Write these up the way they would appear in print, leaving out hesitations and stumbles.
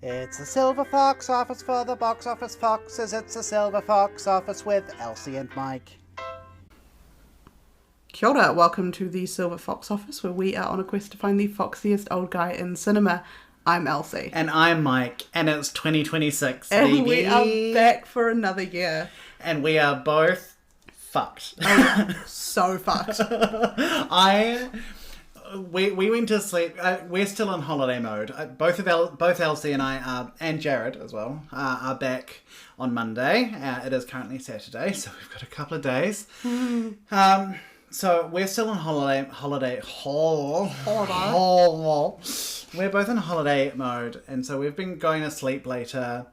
It's a silver fox office for the box office foxes. It's a silver fox office with Elsie and Mike. Kia ora, welcome to the Silver Fox Office, where we are on a quest to find the foxiest old guy in cinema. I'm Elsie. And I'm Mike, and it's 2026, And baby. we are back for another year. And we are both fucked. So fucked. We went to sleep. We're still in holiday mode. Both Elsie and I are, and Jared as well, are back on Monday. It is currently Saturday, so we've got a couple of days. So we're still in holiday. We're both in holiday mode, and so we've been going to sleep later.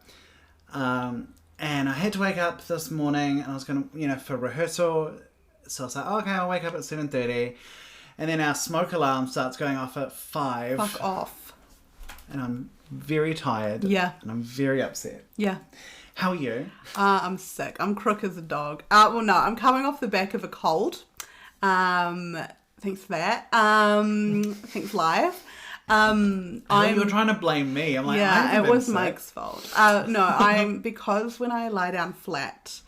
And I had to wake up this morning, and I was going to, for rehearsal. So I was like, okay, I'll wake up at 7:30. And then our smoke alarm starts going off at 5. Fuck off. And I'm very tired. Yeah. And I'm very upset. Yeah. How are you? I'm sick. I'm crook as a dog. I'm coming off the back of a cold. Thanks for that. Thanks, live. You're trying to blame me. I'm like, yeah, it was sick. Mike's fault. Because when I lie down flat,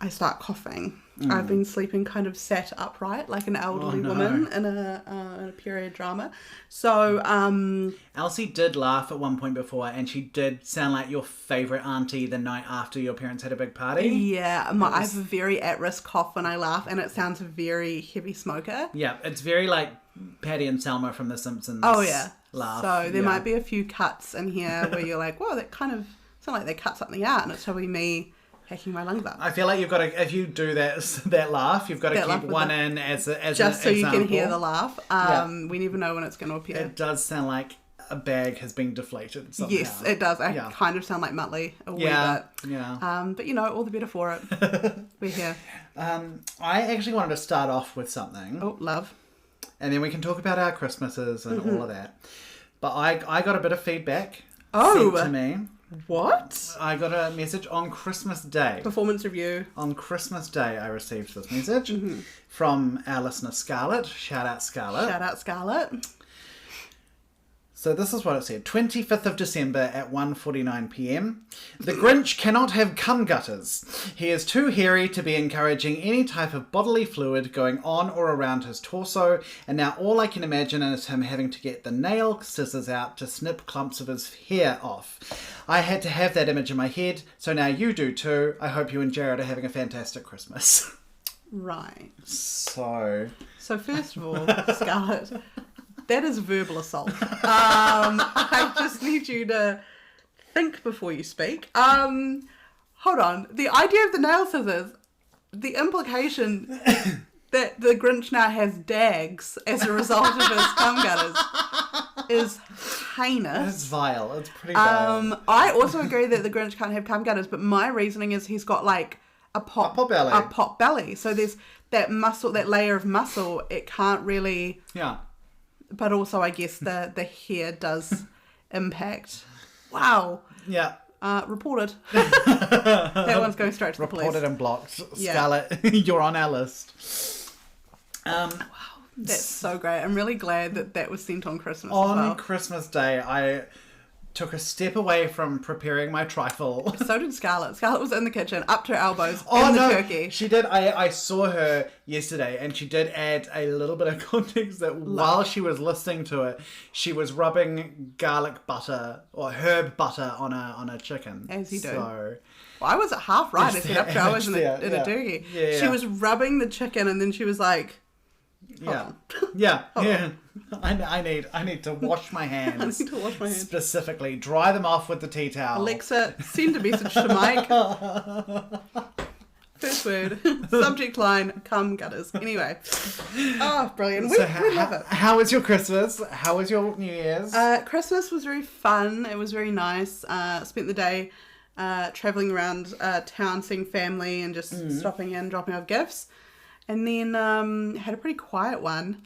I start coughing. I've been sleeping kind of sat upright like an elderly woman in a period drama. So, Elsie did laugh at one point before, and she did sound like your favourite auntie the night after your parents had a big party. Yeah, I have a very at-risk cough when I laugh, and it sounds very heavy smoker. Yeah, it's very like Patty and Selma from The Simpsons. Oh, yeah. Laugh. So there might be a few cuts in here where you're like, whoa, that kind of sound like they cut something out, and it's probably me hacking my lungs up. I feel like you've got to, if you do that laugh, you've got to keep one in as just so an you example. can hear the laugh. We never know when it's going to appear. It does sound like a bag has been deflated somehow. Yes, it does. I kind of sound like Muttley a wee bit. Yeah. But all the better for it. We're here. I actually wanted to start off with something. Oh, love. And then we can talk about our Christmases and all of that. But I got a bit of feedback sent to me. What? I got a message on Christmas Day. Performance review. On Christmas Day, I received this message from our listener Scarlett. Shout out Scarlett. Shout out Scarlett. So this is what it said. 25th of December at 1:49 p.m. The Grinch cannot have cum gutters. He is too hairy to be encouraging any type of bodily fluid going on or around his torso, and now all I can imagine is him having to get the nail scissors out to snip clumps of his hair off. I had to have that image in my head, so now you do too. I hope you and Jared are having a fantastic Christmas. Right. So first of all, Scarlett, that is verbal assault. I just need you to think before you speak. Hold on. The idea of the nail scissors, the implication that the Grinch now has dags as a result of his cum gutters is heinous. It's vile. It's pretty vile. I also agree that the Grinch can't have cum gutters, but my reasoning is he's got like a pot belly. A pot belly. So there's that muscle, that layer of muscle. It can't really. Yeah. But also, I guess the hair does impact. Wow. Yeah. Reported. That one's going straight to the police. Reported and blocked. Yeah. Scarlett, you're on our list. Wow. That's so great. I'm really glad that was sent on Christmas On as well. Christmas Day, I took a step away from preparing my trifle. So did Scarlett. Scarlett was in the kitchen, up to her elbows in the turkey. She did. I saw her yesterday, and she did add a little bit of context that while she was listening to it, she was rubbing garlic butter or herb butter on a chicken. As you do. So, well, I was at half right. I said up to her elbows in a yeah. turkey. Yeah. She was rubbing the chicken, and then she was like, yeah. Yeah. I need to wash my hands. I need to wash my hands. Specifically, dry them off with the tea towel. Alexa, send a message to Mike. First word, subject line, cum gutters. Anyway. Oh, brilliant. We love it. How was your Christmas? How was your New Year's? Christmas was very fun. It was very nice. Spent the day travelling around town, seeing family and just stopping in, dropping off gifts. And then had a pretty quiet one.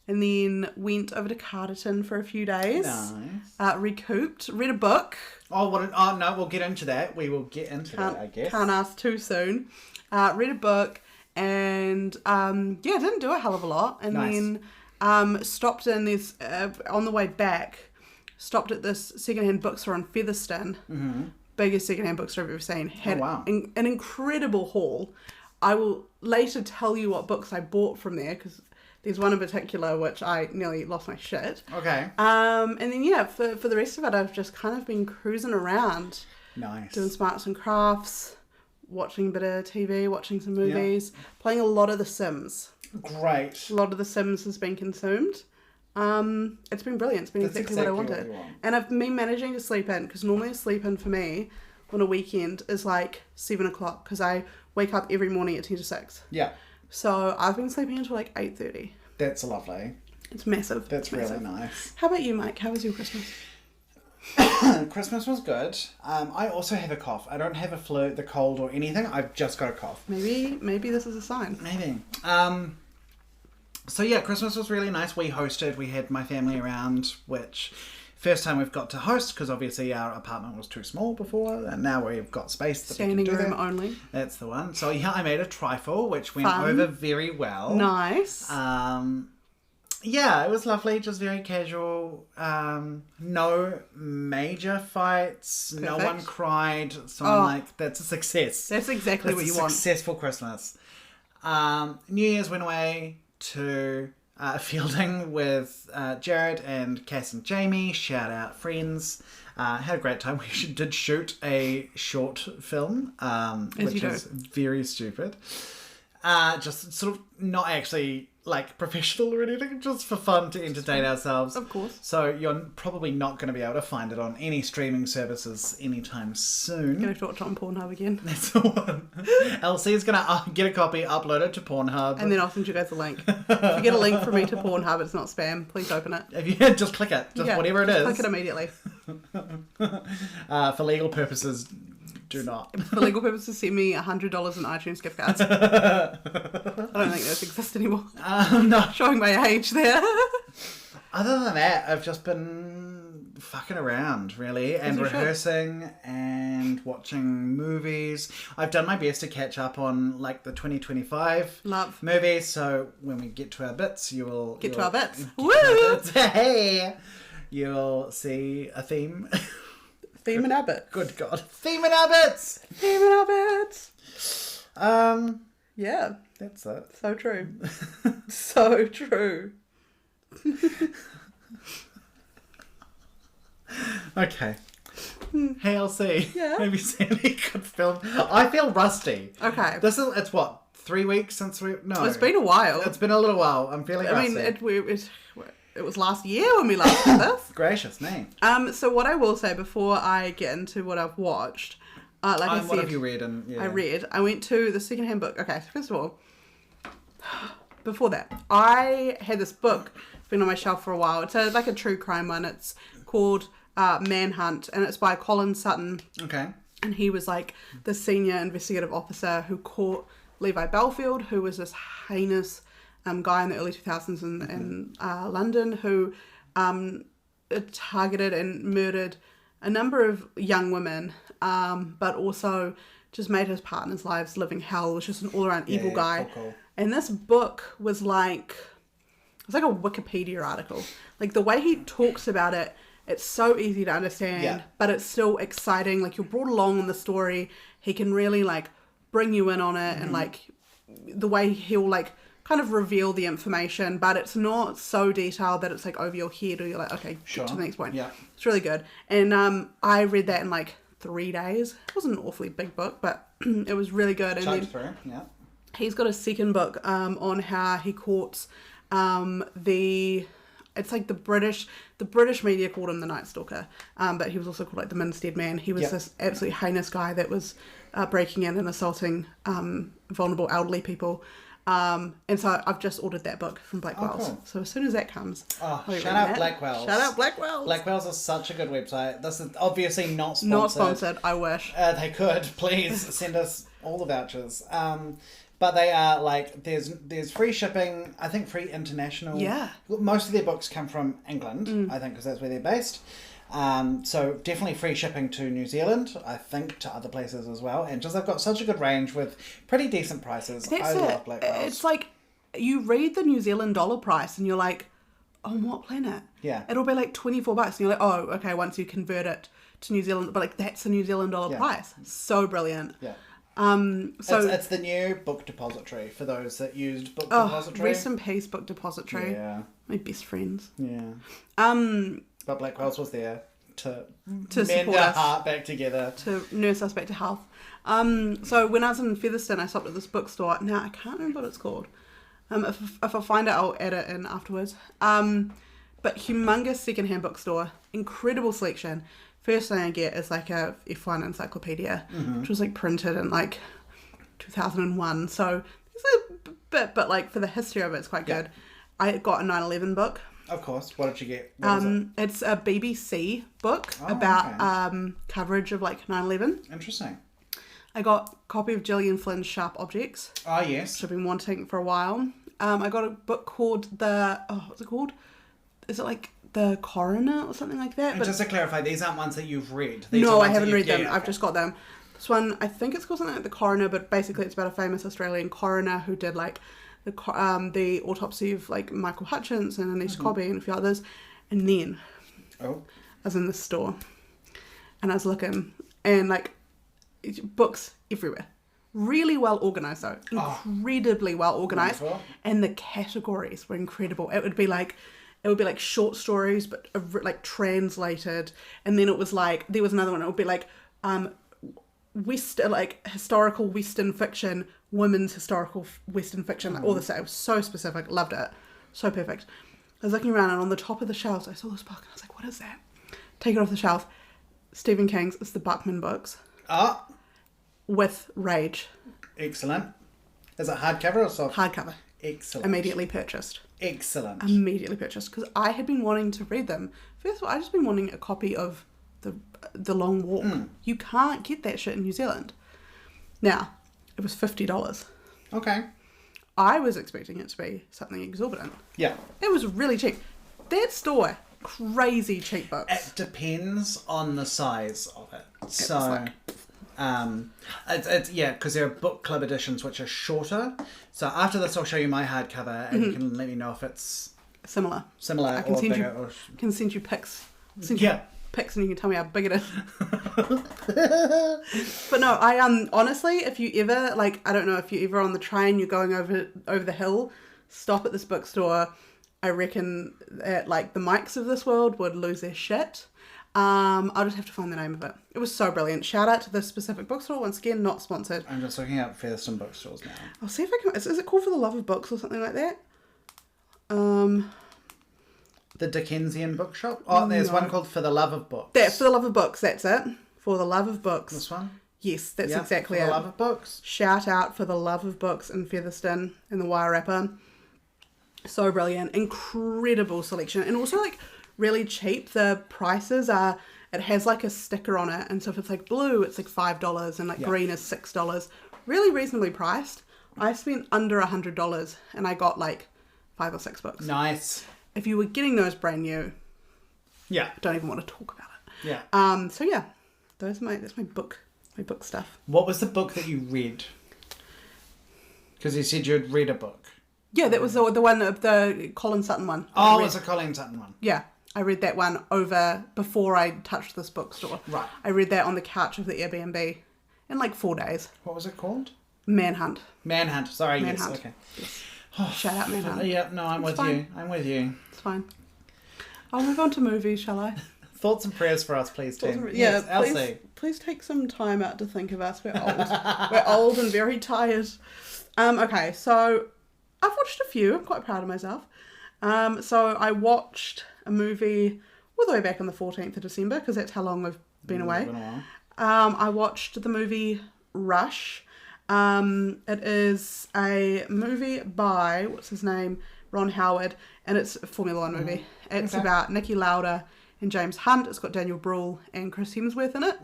And then went over to Carterton for a few days. Nice. Recouped. Read a book. Oh, no, we'll get into that. We will get into that, I guess. Can't ask too soon. Read a book. And, didn't do a hell of a lot. And nice. then stopped in this, on the way back, stopped at this secondhand bookstore in Featherston. Biggest secondhand bookstore I've ever seen. Had an incredible haul. I will later tell you what books I bought from there, because there's one in particular which I nearly lost my shit. Okay. And then, yeah, for the rest of it, I've just kind of been cruising around. Nice. Doing some arts and crafts, watching a bit of TV, watching some movies, playing a lot of The Sims. Great. A lot of The Sims has been consumed. It's been brilliant. It's been exactly what I wanted. And I've been managing to sleep in, because normally a sleep in for me on a weekend is like 7 o'clock, because I wake up every morning at 10 to 6. Yeah. So I've been sleeping until like 8:30. That's lovely. It's massive. That's it's really massive. nice. How about you, Mike? How was your Christmas? Christmas was good. I also have a cough. I don't have a flu, the cold, or anything. I've just got a cough. Maybe this is a sign. Maybe. So yeah, Christmas was really nice. We hosted. We had my family around, which first time we've got to host, because obviously our apartment was too small before, and now we've got space. Standing room only. That's the one. So yeah, I made a trifle, which went Fun. over very well. Nice. Yeah, it was lovely, just very casual. No major fights. Perfect. No one cried. So I'm like, that's a success. That's exactly what you want. Successful Christmas. New Year's went away to fielding with Jared and Cass and Jamie. Shout out, friends. Had a great time. We did shoot a short film, which is very stupid. Just sort of not actually like professional or anything, just for fun to entertain ourselves. Of course. So you're probably not going to be able to find it on any streaming services anytime soon. Gonna have to watch it on Pornhub again. That's the one. Elsie is going to get a copy, upload it to Pornhub. And then I'll send you guys a link. If you get a link from me to Pornhub, it's not spam. Please open it. If you just click it. Just whatever it is. Click it immediately. For legal purposes, do not. For legal purposes, send me $100 in iTunes gift cards. I don't think those exist anymore. No. Showing my age there. Other than that, I've just been fucking around, really, and rehearsing and watching movies. I've done my best to catch up on, like, the 2025 movies, so when we get to our bits, you will... Get to our bits. Woo! Hey! You'll see a theme. Theme and habit. Good God. Theme and habits! Theme and habits! Yeah. That's it. So true. So true. Okay. Hey, Elsie. Yeah? Have you seen any good film? I feel rusty. Okay. It's what, 3 weeks since we... No. It's been a while. It's been a little while. I'm feeling rusty. I mean, it was last year when we last did this. Gracious me. So what I will say before I get into what I've watched, like I said... What have you read? I went to the secondhand book. Okay, so first of all, before that, I had this book. It's been on my shelf for a while. It's like a true crime one. It's called Manhunt, and it's by Colin Sutton. Okay. And he was like the senior investigative officer who caught Levi Belfield, who was this heinous guy in the early 2000s in London, who targeted and murdered a number of young women, but also just made his partner's lives living hell. Was just an all-around evil guy. Cool. And this book was like, it's like a Wikipedia article. Like the way he talks about it, it's so easy to understand, but it's still exciting. Like you're brought along in the story. He can really like bring you in on it, and like the way he'll like kind of reveal the information, but it's not so detailed that it's like over your head or you're like, okay, get to the next point. Yeah. It's really good. And I read that in like 3 days. It wasn't an awfully big book, but it was really good. And Chugged through, yeah. He's got a second book on how he caught it's like the British media called him the Night Stalker, but he was also called like the Minstead Man. He was this absolutely heinous guy that was breaking in and assaulting vulnerable elderly people. And so I've just ordered that book from Blackwell's. Cool. So as soon as that comes, shout out Blackwell's. Shout out Blackwell's. Blackwell's is such a good website. This is obviously not sponsored. Not sponsored. I wish. They could. Please send us all the vouchers. But they are like, there's free shipping, I think free international. Yeah. Most of their books come from England, I think, because that's where they're based. So definitely free shipping to New Zealand, I think to other places as well. And just they've got such a good range with pretty decent prices. I love Blackwell's. It's like, you read the New Zealand dollar price and you're like, on what planet? Yeah. It'll be like $24 and you're like, oh, okay, once you convert it to New Zealand, but like that's a New Zealand dollar price. So brilliant. Yeah. So it's the new book depository for those that used book depository. Rest in peace, book depository. Yeah. My best friends. Yeah. But Blackwell's was there to mend our heart back together. To nurse us back to health. So when I was in Featherston, I stopped at this bookstore. Now, I can't remember what it's called. If I find it, I'll add it in afterwards. But humongous secondhand bookstore. Incredible selection. First thing I get is like a F1 encyclopedia, which was like printed in like 2001. So it's a bit, but like for the history of it, it's quite good. I got a 9/11 book. Of course. What did you get? What was it? It's a BBC book about coverage of like 9/11. Interesting. I got a copy of Gillian Flynn's Sharp Objects. Oh, yes. Which I've been wanting for a while. I got a book called what's it called? Is it like The Coroner or something like that? And just to clarify, these aren't ones that you've read. No, I haven't read them. I've just got them. This one, I think it's called something like The Coroner, but basically it's about a famous Australian coroner who did like the autopsy of like Michael Hutchins and Anish Cobby and a few others. And then I was in the store and I was looking and like books everywhere. Really well organised though. Incredibly well organised. And the categories were incredible. It would be like short stories, but like translated. And then it was like, there was another one. It would be like, historical Western fiction, women's historical Western fiction, like all this stuff. It was so specific. Loved it. So perfect. I was looking around and on the top of the shelves, I saw this book and I was like, what is that? Take it off the shelf. Stephen King's. It's the Buckman books. With Rage. Excellent. Is it hardcover or soft? Hardcover. Excellent. Immediately purchased. Excellent. Immediately purchased because I had been wanting to read them. First of all, I just been wanting a copy of the Long Walk. You can't get that shit in New Zealand. Now, it was $50. Okay. I was expecting it to be something exorbitant. Yeah. It was really cheap. That store, crazy cheap books. It depends on the size of it. So, like, because there are book club editions which are shorter. So after this, I'll show you my hardcover, and you can let me know if it's similar. I can or send bigger. you. Can send you pics. Pics, and you can tell me how big it is. But no, I honestly, if you ever I don't know, if you're ever on the train, you're going over the hill, stop at this bookstore. I reckon that the Mikes of this world would lose their shit. I'll just have to find the name of it. It was so brilliant. Shout out to this specific bookstore. Once again, not sponsored. I'm just looking up Featherston bookstores now. I'll see if I can. Is it called For the Love of Books or something like that? The Dickensian Bookshop? Oh, there's one called For the Love of Books. For the Love of Books, that's it. For the Love of Books. This one? Yes, that's exactly it. For the Love of Books. Shout out For the Love of Books in Featherston in the Wire Wrapper. So brilliant. Incredible selection. And also really cheap. The prices are, it has a sticker on it. And so if it's blue, it's $5 and green is $6. Really reasonably priced. I spent under $100 and I got 5 or 6 books. Nice. If you were getting those brand new, I don't even want to talk about it. Yeah. So yeah, that's my book stuff. What was the book that you read? Because you said you'd read a book. Yeah, that was the one of the Colin Sutton one. Oh, it was a Colin Sutton one. Yeah, I read that one before I touched this bookstore. Right. I read that on the couch of the Airbnb in 4 days. What was it called? Manhunt. Sorry, Manhunt. yes, okay. Yes. Shout out Manhunt. Yeah, no, I'm with you. It's fine. I'll move on to movies, shall I? Thoughts and prayers for us, please, Tim. Yeah, yes, Elsie. Please take some time out to think of us. We're old. We're old and very tired. Okay, so I've watched a few. I'm quite proud of myself. So I watched a movie all the way back on the 14th of December, because that's how long we've been away. Been a while. I watched the movie Rush. It is a movie by, what's his name, Ron Howard, and it's a Formula One movie. It's about Niki Lauda and James Hunt. It's got Daniel Bruhl and Chris Hemsworth in it.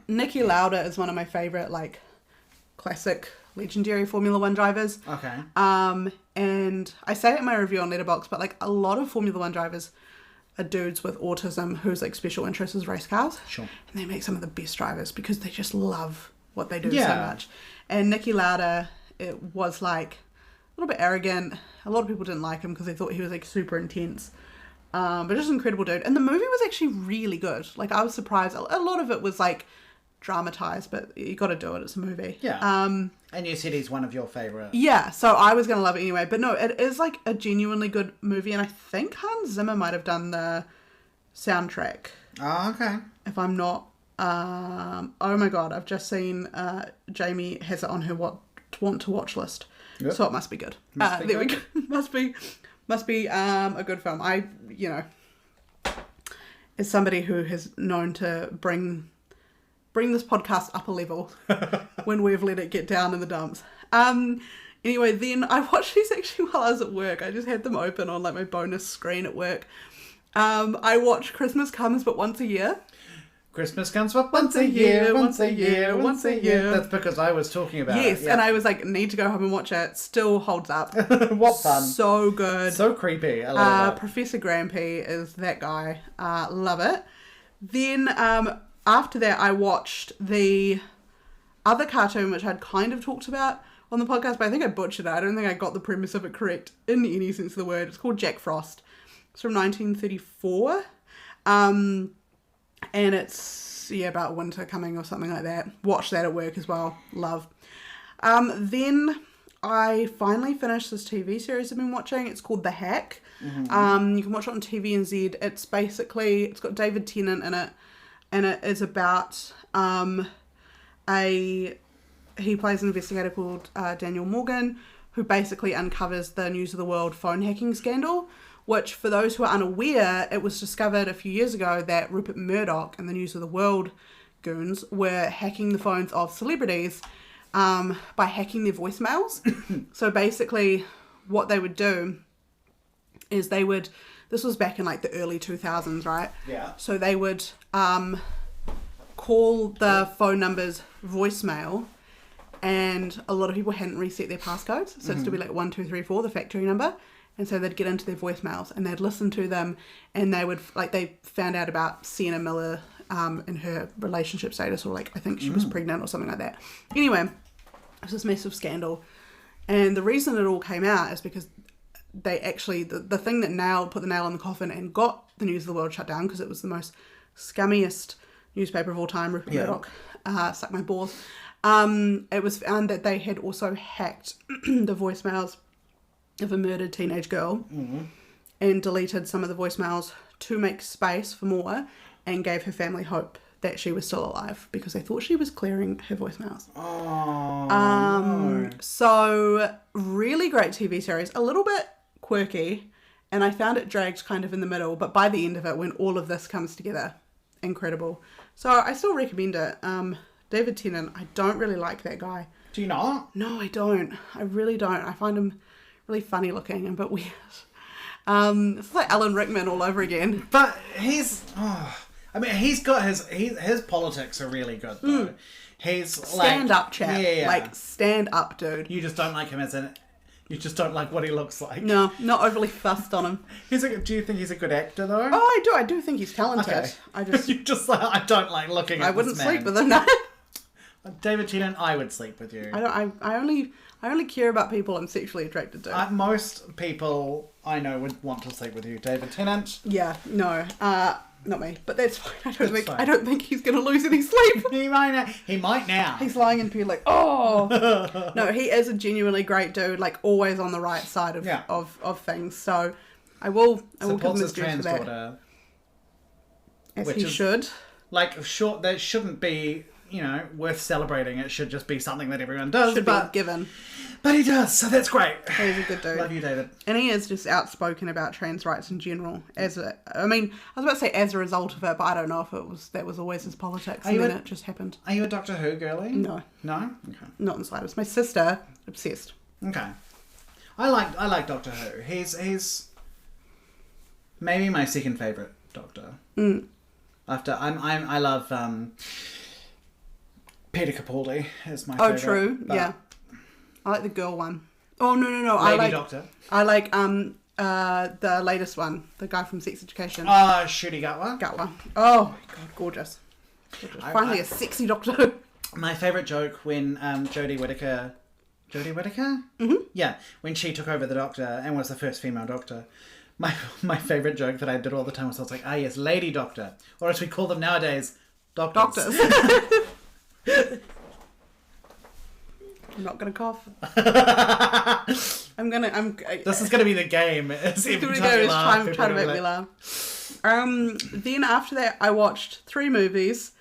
Niki Lauda is one of my favourite, classic, legendary Formula One drivers. Okay. And I say it in my review on Letterboxd, but a lot of Formula One drivers are dudes with autism whose special interest is race cars. Sure. And they make some of the best drivers because they just love what they do so much. And Niki Lauda, it was little bit arrogant. A lot of people didn't like him because they thought he was like super intense. But just an incredible dude. And the movie was actually really good. Like, I was surprised. A lot of it was like dramatized, but you got to do it. It's a movie. Yeah. And you said he's one of your favourite. Yeah, so I was going to love it anyway. But no, it is like a genuinely good movie. And I think Hans Zimmer might have done the soundtrack. Oh, okay. If I'm not... oh my God, I've just seen Jamie has it on her want to watch list. Yep. So it must be good. There we go. Must be a good film. I, as somebody who has known to bring this podcast up a level when we've let it get down in the dumps. Anyway, then I watched these actually while I was at work. I just had them open on like my bonus screen at work. I watched Christmas Comes But Once a Year. Christmas comes but once a year, once a year, once a year. That's because I was talking about it. Yes, and I was like, need to go home and watch it. Still holds up. What fun. So good. So creepy. I love it. Professor Grampy is that guy. Love it. Then after that, I watched the other cartoon, which I'd kind of talked about on the podcast, but I think I butchered it. I don't think I got the premise of it correct in any sense of the word. It's called Jack Frost. It's from 1934. And it's, about winter coming or something like that. Watch that at work as well. Love. Then I finally finished this TV series I've been watching. It's called The Hack. Mm-hmm. You can watch it on TVNZ. It's basically, it's got David Tennant in it. And it is about he plays an investigator called Daniel Morgan, who basically uncovers the News of the World phone hacking scandal. Which, for those who are unaware, it was discovered a few years ago that Rupert Murdoch and the News of the World goons were hacking the phones of celebrities by hacking their voicemails. So basically, what they would do is this was back in like the early 2000s, right? Yeah. So they would call the phone number's voicemail, and a lot of people hadn't reset their passcodes. So it'd still be like 1234, the factory number. And so they'd get into their voicemails and they'd listen to them, and they would, they found out about Sienna Miller and her relationship status, or like, I think she was pregnant or something like that. Anyway, it was this massive scandal. And the reason it all came out is because they actually, the thing that put the nail in the coffin and got the News of the World shut down, because it was the most scummiest newspaper of all time, Rupert Murdoch, suck my balls. It was found that they had also hacked the voicemails of a murdered teenage girl and deleted some of the voicemails to make space for more, and gave her family hope that she was still alive because they thought she was clearing her voicemails. No. So really great TV series, a little bit quirky, and I found it dragged kind of in the middle, but by the end of it, when all of this comes together, incredible. So I still recommend it. David Tennant, I don't really like that guy. Do you not? No, I don't. I really don't. I find him really funny looking and a bit weird. It's like Alan Rickman all over again. But he's got his politics are really good though. He's stand up chap. Yeah. Like stand up dude. You just don't like him you just don't like what he looks like. No, not overly fussed on him. Do you think he's a good actor though? Oh, I do think he's talented. Okay. I just you just I don't like looking at I wouldn't this man. sleep with him. No. David Tennant, I would sleep with you. I only care about people I'm sexually attracted to. Most people I know would want to sleep with you, David Tennant. Yeah, no, not me. But that's fine. I don't think he's going to lose any sleep. He might now. He's lying in bed like, oh. No, he is a genuinely great dude. Like always on the right side of things. So I will give him his due for that. As he should. Like, sure, that shouldn't be, worth celebrating. It should just be something that everyone does. Should be given. But he does, so that's great. He's a good dude. Love you, David. And he is just outspoken about trans rights in general. I was about to say as a result of it, but I don't know if that was always his politics, and then it just happened. Are you a Doctor Who girly? No. No? Okay. Not in the slightest. My sister, obsessed. Okay. I like Doctor Who. He's maybe my second favourite Doctor. After I love Peter Capaldi is my favourite. Oh, true. Yeah. I like the girl one. Oh, no. Lady Doctor. I like the latest one. The guy from Sex Education. Shooty Gatwa. Gatwa. Oh, my God. Gorgeous. Finally a sexy doctor. My favourite joke when Jodie Whittaker Jodie Whittaker? Mm-hmm. Yeah, when she took over the Doctor and was the first female Doctor. My favourite joke that I did all the time was I was like, yes, Lady Doctor. Or as we call them nowadays, doctors. I'm not gonna cough. This is gonna be the game. It's every time you laugh, trying to make me laugh. Then after that, I watched 3 movies,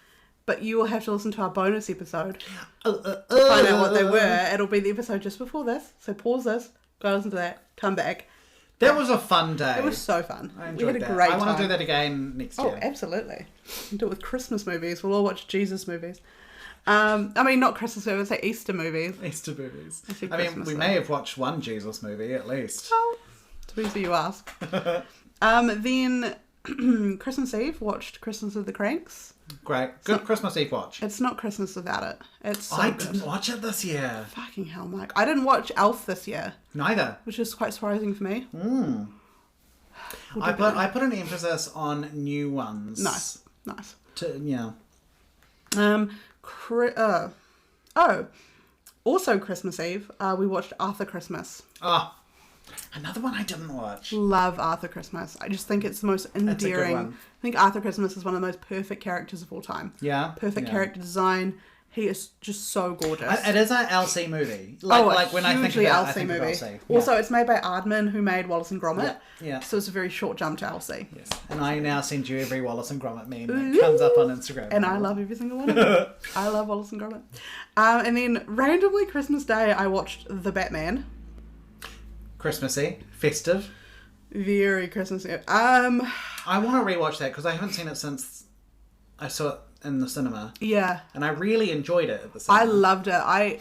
but you will have to listen to our bonus episode to find out what they were. It'll be the episode just before this, so pause this, go listen to that, come back. That was a fun day. It was so fun. I enjoyed we had a that. great time. I want to do that again next year. Oh, absolutely. We'll do it with Christmas movies. We'll all watch Jesus movies. I mean, not Christmas movies, say Easter movies. Easter movies. I mean, we may have watched one Jesus movie at least. Oh, depends who you ask. Then Christmas Eve, watched Christmas of the Cranks. Great. Good Christmas Eve watch. It's not Christmas without it. It's so I good. didn't watch it this year. Fucking hell, Mike. I didn't watch Elf this year. Neither. Which is quite surprising for me. I put an emphasis on new ones. Nice. Yeah. Also Christmas Eve, we watched Arthur Christmas. Another one I didn't watch. Love Arthur Christmas. I just think it's the most endearing. It's a good one. I think Arthur Christmas is one of the most perfect characters of all time. Yeah. Perfect character design. He is just so gorgeous. It is an LC movie. Like when I think of it, I think of LC. Yeah. Also, it's made by Aardman, who made Wallace and Gromit. Yeah. So it's a very short jump to LC. Yes. And I now send you every Wallace and Gromit meme that comes up on Instagram. And I love every single one of them. I love Wallace and Gromit. And then randomly Christmas Day, I watched The Batman. Christmassy, festive. Very Christmassy. I want to rewatch that because I haven't seen it since I saw it in the cinema. Yeah. And I really enjoyed it at the cinema. I loved it. I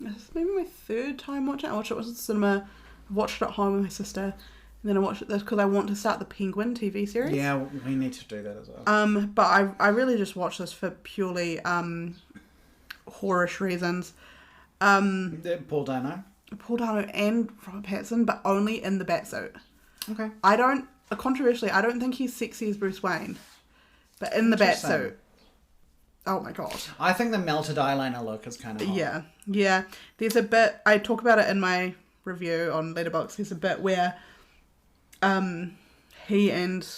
it's maybe my 3rd time watching it. I watched it at the cinema. I watched it at home with my sister. And then I watched it because I want to start the Penguin TV series. Yeah, we need to do that as well. But I really just watched this for purely horrorish reasons. Paul Dano and Robert Pattinson, but only in the batsuit. Okay. Controversially, I don't think he's sexy as Bruce Wayne, but in the batsuit. Oh my god. I think the melted eyeliner look is kind of hot. Yeah. There's a bit, I talk about it in my review on Letterboxd, there's a bit where he and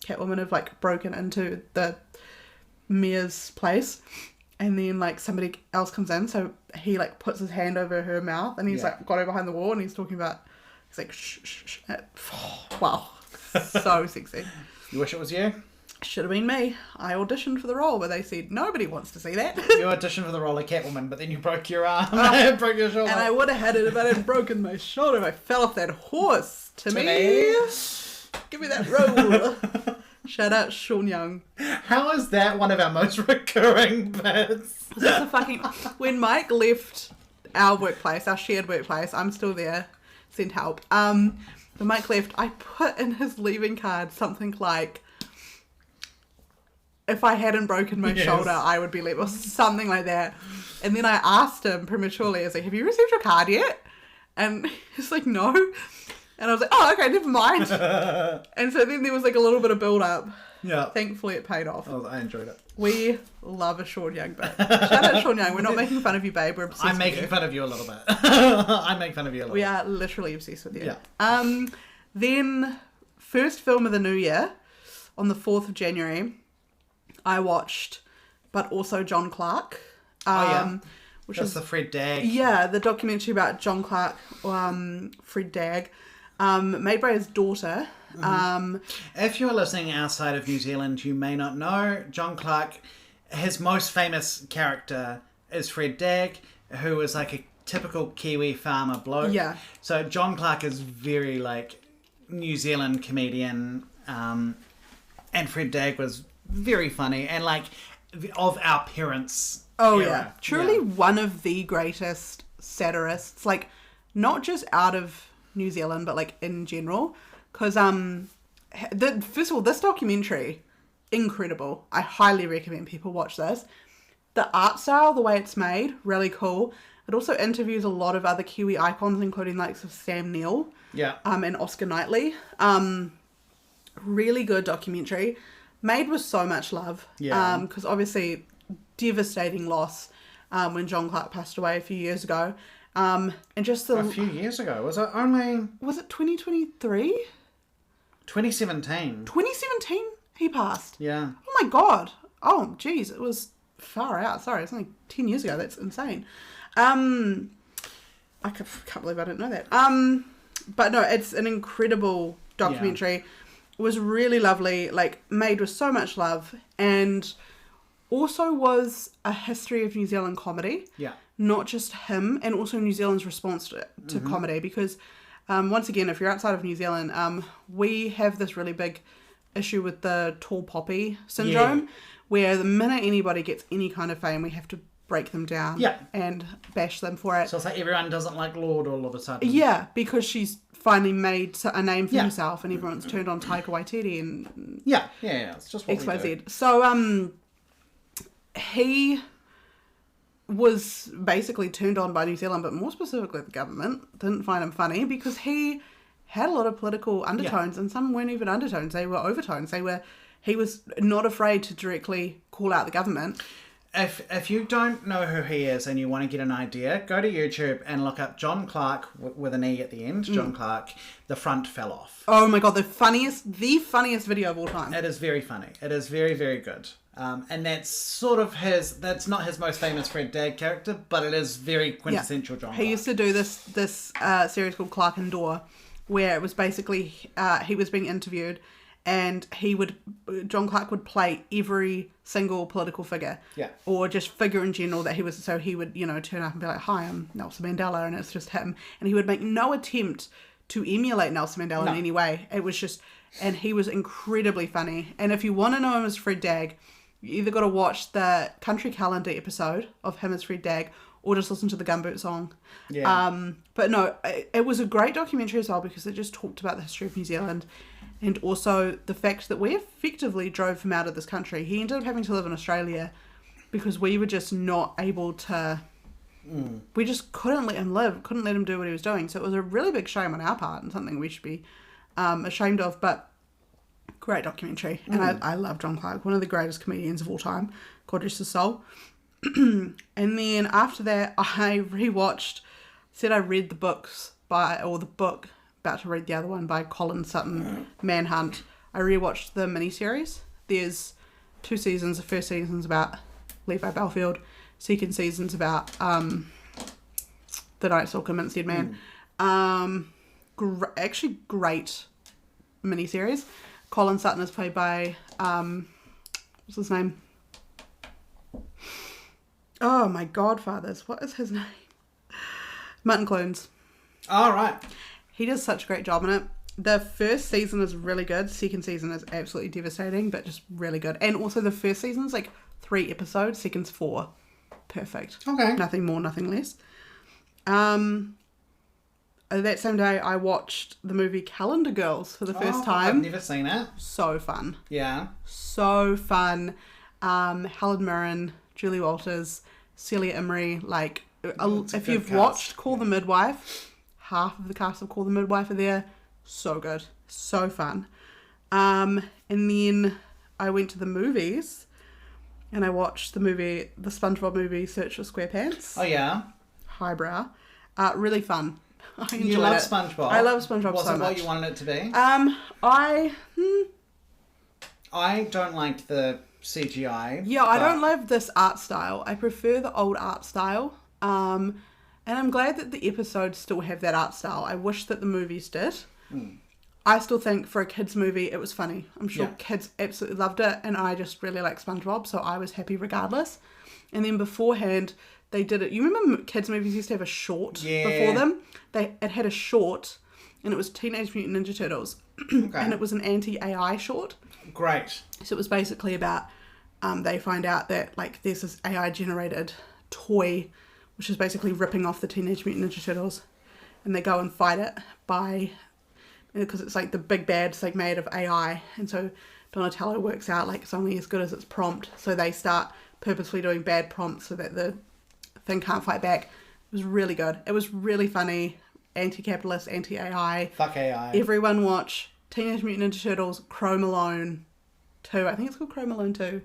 Catwoman have like broken into the mayor's place. And then, like, somebody else comes in, so he, like, puts his hand over her mouth, and he's, like, got her behind the wall, and he's talking about, he's like, shh, shh, shh. Wow. So sexy. You wish it was you? Should have been me. I auditioned for the role, but they said, nobody wants to see that. You auditioned for the role of Catwoman, but then you broke your arm, broke your shoulder. And I would have had it if I hadn't broken my shoulder if I fell off that horse. Timmy. Give me that role. Shout out Sean Young. How is that one of our most recurring bits? When Mike left our workplace, our shared workplace, I'm still there, send help. When Mike left, I put in his leaving card something like, if I hadn't broken my shoulder, I would be left, or something like that. And then I asked him prematurely, I was like, have you received your card yet? And he's like, no. And I was like, oh, okay, never mind. And so then there was like a little bit of build up. Yeah. Thankfully it paid off. Oh, I enjoyed it. We love a Sean Young bit. Shout out Sean Young. We're not making fun of you, babe. We're obsessed I'm with making fun of you a little bit. I make fun of you a little bit. We are literally obsessed with you. Yeah. Then, first film of the new year, on the 4th of January, I watched But Also John Clark. Which That's is the Fred Dagg. Yeah, the documentary about John Clark, Fred Dagg, made by his daughter. If you're listening outside of New Zealand, you may not know John Clark. His most famous character is Fred Dagg, who is like a typical Kiwi farmer bloke. Yeah. So John Clark is very like New Zealand comedian, and Fred Dagg was very funny and like of our parents. Oh era. yeah, truly one of the greatest satirists, like not just out of New Zealand, but like in general. Because first of all, this documentary, incredible. I highly recommend people watch this. The art style, the way it's made, really cool. It also interviews a lot of other Kiwi icons, including like Sam Neill, and Oscar Knightley. Really good documentary, made with so much love. Because obviously, devastating loss. when John Clark passed away a few years ago. And just A few years ago. Was it only... Was it 2023? 2017. 2017 he passed. Yeah. Oh my god. Oh geez, it was far out. Sorry, it's only 10 years ago. That's insane. I can't believe I didn't know that. But no, it's an incredible documentary. Yeah. It was really lovely, like made with so much love, and also was a history of New Zealand comedy. Yeah. Not just him, and also New Zealand's response to comedy, because once again, if you're outside of New Zealand, we have this really big issue with the tall poppy syndrome, where the minute anybody gets any kind of fame, we have to break them down and bash them for it. So it's like everyone doesn't like Lord all of a sudden. Yeah, because she's finally made a name for herself, and everyone's turned on Taika Waititi and Yeah, it's just what we do. XYZ. So he was basically turned on by New Zealand, but more specifically the government didn't find him funny because he had a lot of political undertones, and some weren't even undertones, they were overtones. He was not afraid to directly call out the government. If you don't know who he is and you want to get an idea, go to YouTube and look up John Clark with an E at the end. John Clark, The Front Fell Off. Oh my god, the funniest video of all time. It is very funny. It is very, very good. And that's sort of that's not his most famous Fred Dagg character, but it is very quintessential John Clark. He used to do this series called Clark and Dore, where it was basically, he was being interviewed, and John Clark would play every single political figure. Yeah. Or just figure in general that he was, so he would, turn up and be like, hi, I'm Nelson Mandela, and it's just him. And he would make no attempt to emulate Nelson Mandela in any way. It was just, and he was incredibly funny. And if you want to know him as Fred Dagg, you either got to watch the Country Calendar episode of him as Fred Dagg, or just listen to the Gumboot song. Yeah. But no, it was a great documentary as well, because it just talked about the history of New Zealand, and also the fact that we effectively drove him out of this country. He ended up having to live in Australia because we were just not able to... We just couldn't let him live, couldn't let him do what he was doing. So it was a really big shame on our part, and something we should be ashamed of, but great documentary. And I love John Clark, one of the greatest comedians of all time. God rest his soul. And then after that, I read the books the book, about to read the other one by Colin Sutton, Manhunt. I rewatched the miniseries. There's 2 seasons. The first season's about Levi Belfield. Second season's about the Night Stalker, Minced Dead Man. Actually great miniseries. Colin Sutton is played by what's his name? Oh, my godfathers. What is his name? Martin Clunes. All right. He does such a great job in it. The first season is really good. Second season is absolutely devastating, but just really good. And also the first season's like 3 episodes. Second's 4. Perfect. Okay. Nothing more, nothing less. That same day, I watched the movie Calendar Girls for the first time. I've never seen it. So fun. Yeah. So fun. Helen Mirren, Julie Walters, Celia Imrie. Like, if you've watched Call the Midwife, half of the cast of Call the Midwife are there. So good. So fun. And then I went to the movies and I watched the SpongeBob movie, Search for SquarePants. Oh, yeah? Highbrow. Really fun. I enjoyed You love it. SpongeBob? I love SpongeBob so much. Was it what you wanted it to be? I don't like the CGI. Yeah, I don't love this art style. I prefer the old art style. And I'm glad that the episodes still have that art style. I wish that the movies did. I still think for a kids movie it was funny. I'm sure kids absolutely loved it, and I just really like SpongeBob, so I was happy regardless. And then beforehand they did it. You remember kids movies used to have a short before them? It had a short, and it was Teenage Mutant Ninja Turtles. Okay. And it was an anti-AI short. Great. So it was basically about they find out that like there's this AI generated toy which is basically ripping off the Teenage Mutant Ninja Turtles, and they go and fight it because it's like the big bad's like made of AI, and so Donatello works out like it's only as good as its prompt, so they start purposefully doing bad prompts so that the thing can't fight back. It was really good. It was really funny. Anti-capitalist, anti-AI. Fuck AI. Everyone watch Teenage Mutant Ninja Turtles, Chrome Alone. 2. I think it's called Chrome Alone 2.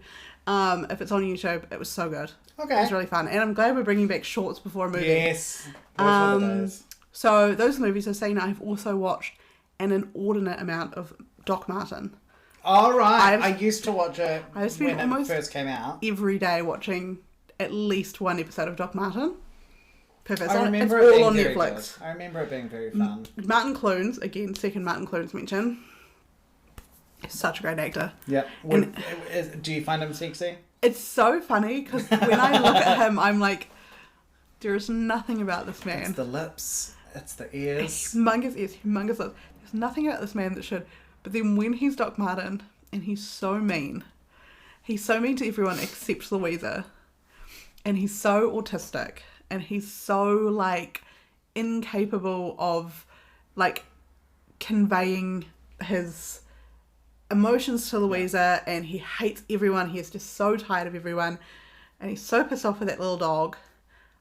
If it's on YouTube, it was so good. Okay. It was really fun. And I'm glad we're bringing back shorts before a movie. Yes. Those were the days. So those movies are saying I've also watched an inordinate amount of Doc Martin. All right. I used to watch it I've spent when it almost first came out. every day watching at least one episode of Doc Martin. Perfect. I remember it's it all being on very Netflix. good. I remember it being very fun. Martin Clunes, again, second Martin Clunes mention. Such a great actor. Yeah. Do you find him sexy? It's so funny because when I look at him, I'm like, there is nothing about this man. It's the lips. It's the ears. Humongous ears, humongous lips. There's nothing about this man that should. But then when he's Doc Martin, and he's so mean to everyone except Louisa, and he's so autistic, and he's so, like, incapable of, like, conveying his emotions to Louisa, and he hates everyone. He is just so tired of everyone, and he's so pissed off with that little dog.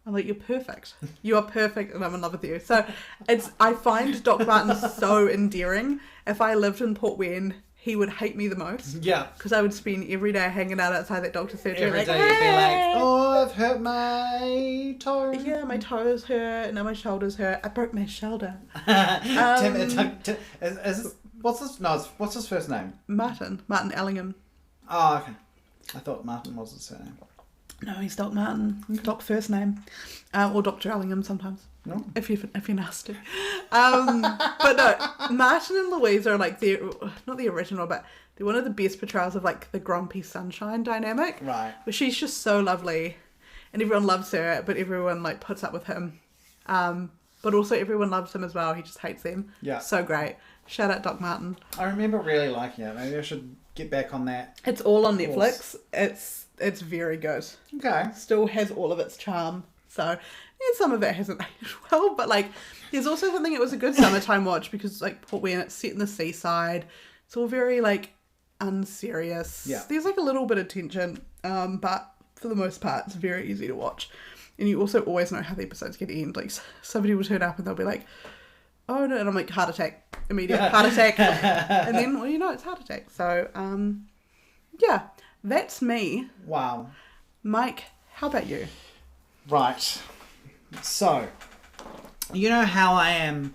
I'm like, you're perfect. You are perfect, and I'm in love with you. So I find Doc Martin so endearing. If I lived in Port Wyn, he would hate me the most. Yeah. Because I would spend every day hanging out outside that doctor's surgery. Every like, day you'd be like, oh, I've hurt my toe. Yeah, my toes hurt, now my shoulders hurt. I broke my shoulder. What's his first name? Martin Ellingham. Oh, okay. I thought Martin was his surname. No, he's Doc Martin. Doc first name. Or Dr. Ellingham sometimes. No. If you're nasty. But no, Martin and Louise are like not the original, but they're one of the best portrayals of like the grumpy sunshine dynamic. Right. But she's just so lovely. And everyone loves her, but everyone like puts up with him. But also everyone loves him as well. He just hates them. Yeah. So great. Shout out Doc Martin. I remember really liking it. Maybe I should get back on that. It's all on Netflix. It's very good. Okay. Still has all of its charm. So, yeah, some of it hasn't aged well, but like, there's also something it was a good summertime watch because like Port Wyn, it's set in the seaside. It's all very like unserious. Yeah. There's like a little bit of tension, but for the most part, it's very easy to watch. And you also always know how the episode's going to end. Like somebody will turn up and they'll be like, oh no, and I'm like, heart attack, immediate heart attack. And then, well, you know, it's heart attack. So, yeah, that's me. Wow. Mike, how about you? Right. So, you know how I am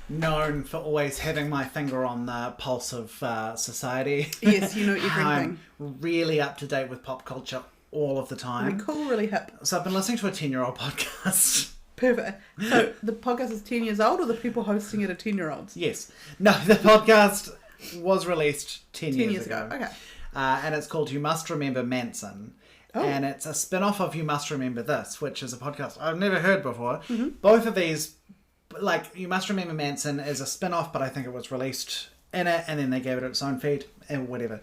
known for always having my finger on the pulse of society? Yes, you know everything. I'm really up to date with pop culture all of the time. Really cool, really hip. So I've been listening to a 10-year-old podcast. Perfect. So the podcast is 10 years old or the people hosting it are 10-year-olds? Yes. No, the podcast was released 10 years ago. Okay. And it's called You Must Remember Manson. Oh. And it's a spin-off of You Must Remember This, which is a podcast I've never heard before. Mm-hmm. Both of these, like, You Must Remember Manson is a spin-off, but I think it was released in it, and then they gave it its own feed, and whatever.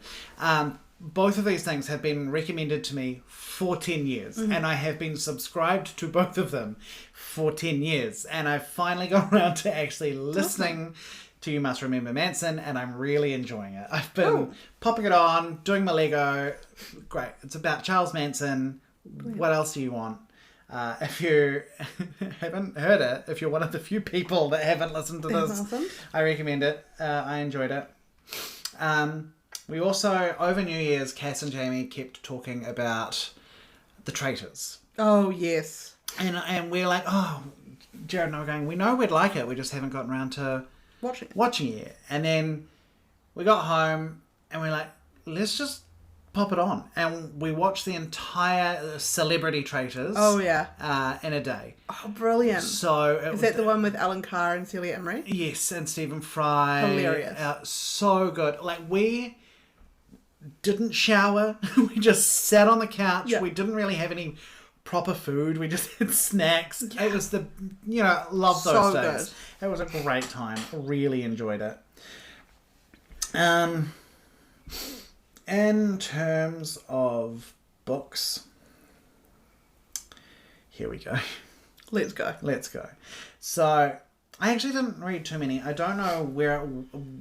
Both of these things have been recommended to me for 10 years, mm-hmm. and I have been subscribed to both of them for 10 years. And I've finally got around to actually listening to You Must Remember Manson, and I'm really enjoying it. I've been popping it on, doing my Lego. Great. It's about Charles Manson. Brilliant. What else do you want? If you haven't heard it, if you're one of the few people that haven't listened to this, awesome. I recommend it. I enjoyed it. We also, over New Year's, Cass and Jamie kept talking about The Traitors. Oh, yes. And we're like, oh, Jared and I were going, we know we'd like it, we just haven't gotten around to watching it. And then we got home and we're like, let's just pop it on. And we watched the entire Celebrity Traitors. Oh, yeah. In a day. Oh, brilliant. So is that the one with Alan Carr and Celia Imrie? Yes, and Stephen Fry. Hilarious. So good. Like, we didn't shower. We just sat on the couch. Yeah. We didn't really have any proper food. We just had snacks. Yeah. It was love those days. Good. It was a great time. Really enjoyed it. In terms of books, here we go. Let's go. So, I actually didn't read too many. I don't know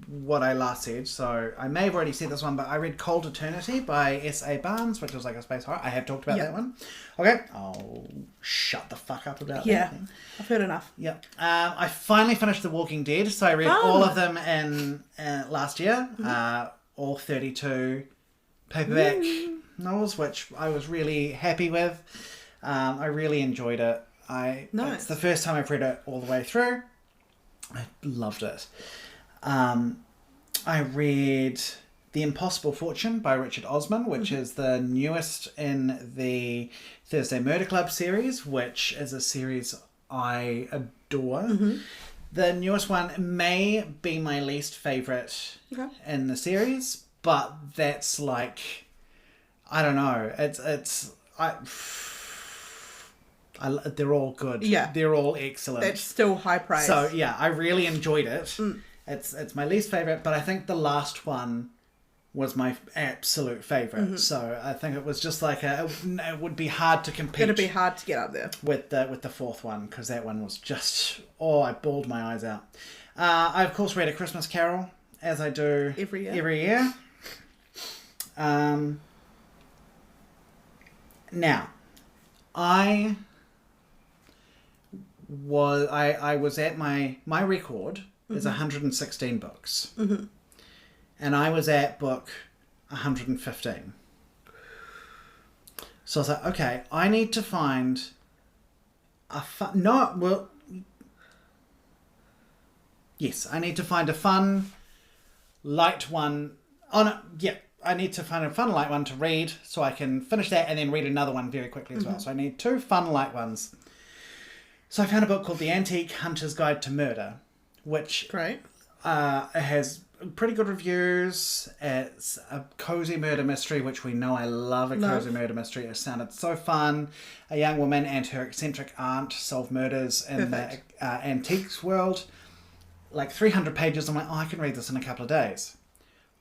what I last said, so I may have already said this one, but I read Cold Eternity by S.A. Barnes, which was like a space horror. I have talked about that one. Okay. I'll shut the fuck up about that. Yeah, I've heard enough. Yep. I finally finished The Walking Dead, so I read all of them in last year. Mm-hmm. All 32. paperback novels, which I was really happy with. I really enjoyed it. Nice. It's the first time I've read it all the way through. I loved it. I read The Impossible Fortune by Richard Osman, which is the newest in the Thursday Murder Club series, which is a series I adore. The newest one may be my least favourite in the series, but that's like, I don't know. They're all good. Yeah. They're all excellent. That's still high praise. So yeah, I really enjoyed it. It's my least favourite, but I think the last one was my absolute favourite. So I think it was just like it would be hard to compete. It'd be hard to get up there with the fourth one, because that one was just, I bawled my eyes out. I of course read A Christmas Carol, as I do every year. Now, I was at my record is 116 books. And I was at book 115. So I was like, okay, I need to find a fun... Yes, I need to find a fun, light one. I need to find a fun, light one to read so I can finish that and then read another one very quickly as well. So I need 2 fun, light ones. So I found a book called The Antique Hunter's Guide to Murder, which has pretty good reviews. It's a cozy murder mystery, which we know I love a cozy murder mystery. It sounded so fun. A young woman and her eccentric aunt solve murders in the antiques world. Like 300 pages. I'm like, I can read this in a couple of days.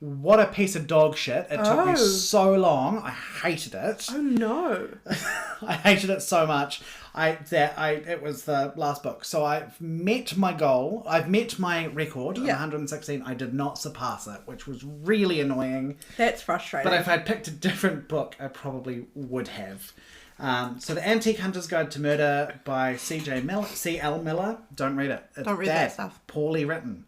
What a piece of dog shit. It took me so long. I hated it. Oh no. I hated it so much. It was the last book. So I've met my goal. I've met my record of 116. I did not surpass it, which was really annoying. That's frustrating. But if I'd picked a different book, I probably would have. So The Antique Hunter's Guide to Murder by C.L. Miller. Don't read it. It's Don't read that stuff. Poorly written.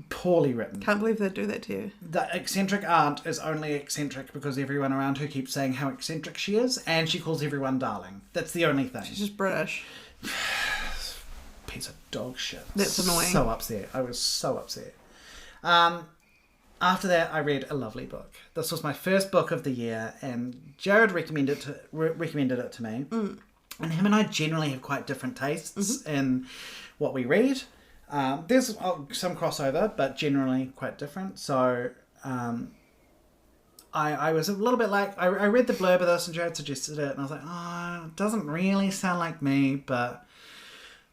Poorly written. Can't believe they'd do that to you. The eccentric aunt is only eccentric because everyone around her keeps saying how eccentric she is, and she calls everyone darling. That's the only thing. She's just British. Piece of dog shit. That's annoying. So upset. I was so upset. After that, I read a lovely book. This was my first book of the year, and Jared recommended it to me. And him and I generally have quite different tastes in what we read. There's some crossover, but generally quite different. So I was a little bit like, I read the blurb of this and Jared suggested it, and I was like, it doesn't really sound like me, but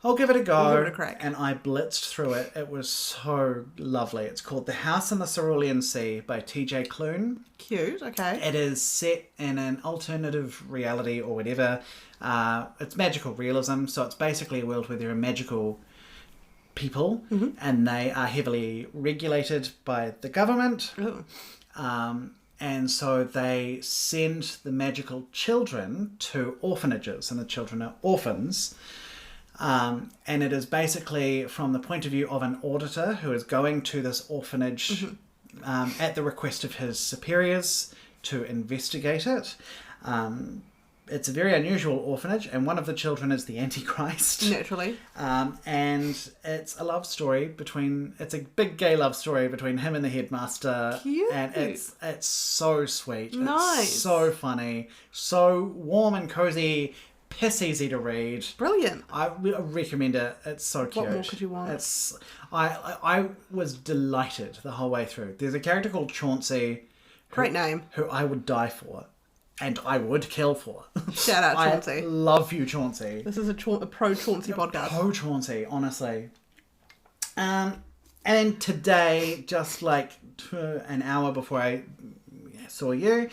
I'll give it a go. We'll give it a crack. And I blitzed through it. It was so lovely. It's called The House in the Cerulean Sea by T.J. Klune. Cute, okay. It is set in an alternative reality or whatever. It's magical realism, so it's basically a world where there are magical people, and they are heavily regulated by the government. And so they send the magical children to orphanages, and the children are orphans. And it is basically from the point of view of an auditor who is going to this orphanage at the request of his superiors to investigate it. It's a very unusual orphanage, and one of the children is the Antichrist. Naturally. And it's a love story it's a big gay love story between him and the headmaster. Cute. And it's so sweet. Nice. It's so funny. So warm and cozy. Piss easy to read. Brilliant. I recommend it. It's so cute. What more could you want? I was delighted the whole way through. There's a character called Chauncey. Great name. Who I would die for. And I would kill for. Shout out, Chauncey. I love you, Chauncey. This is a pro-Chauncey podcast. Pro-Chauncey, honestly. And then today, just like an hour before I saw you,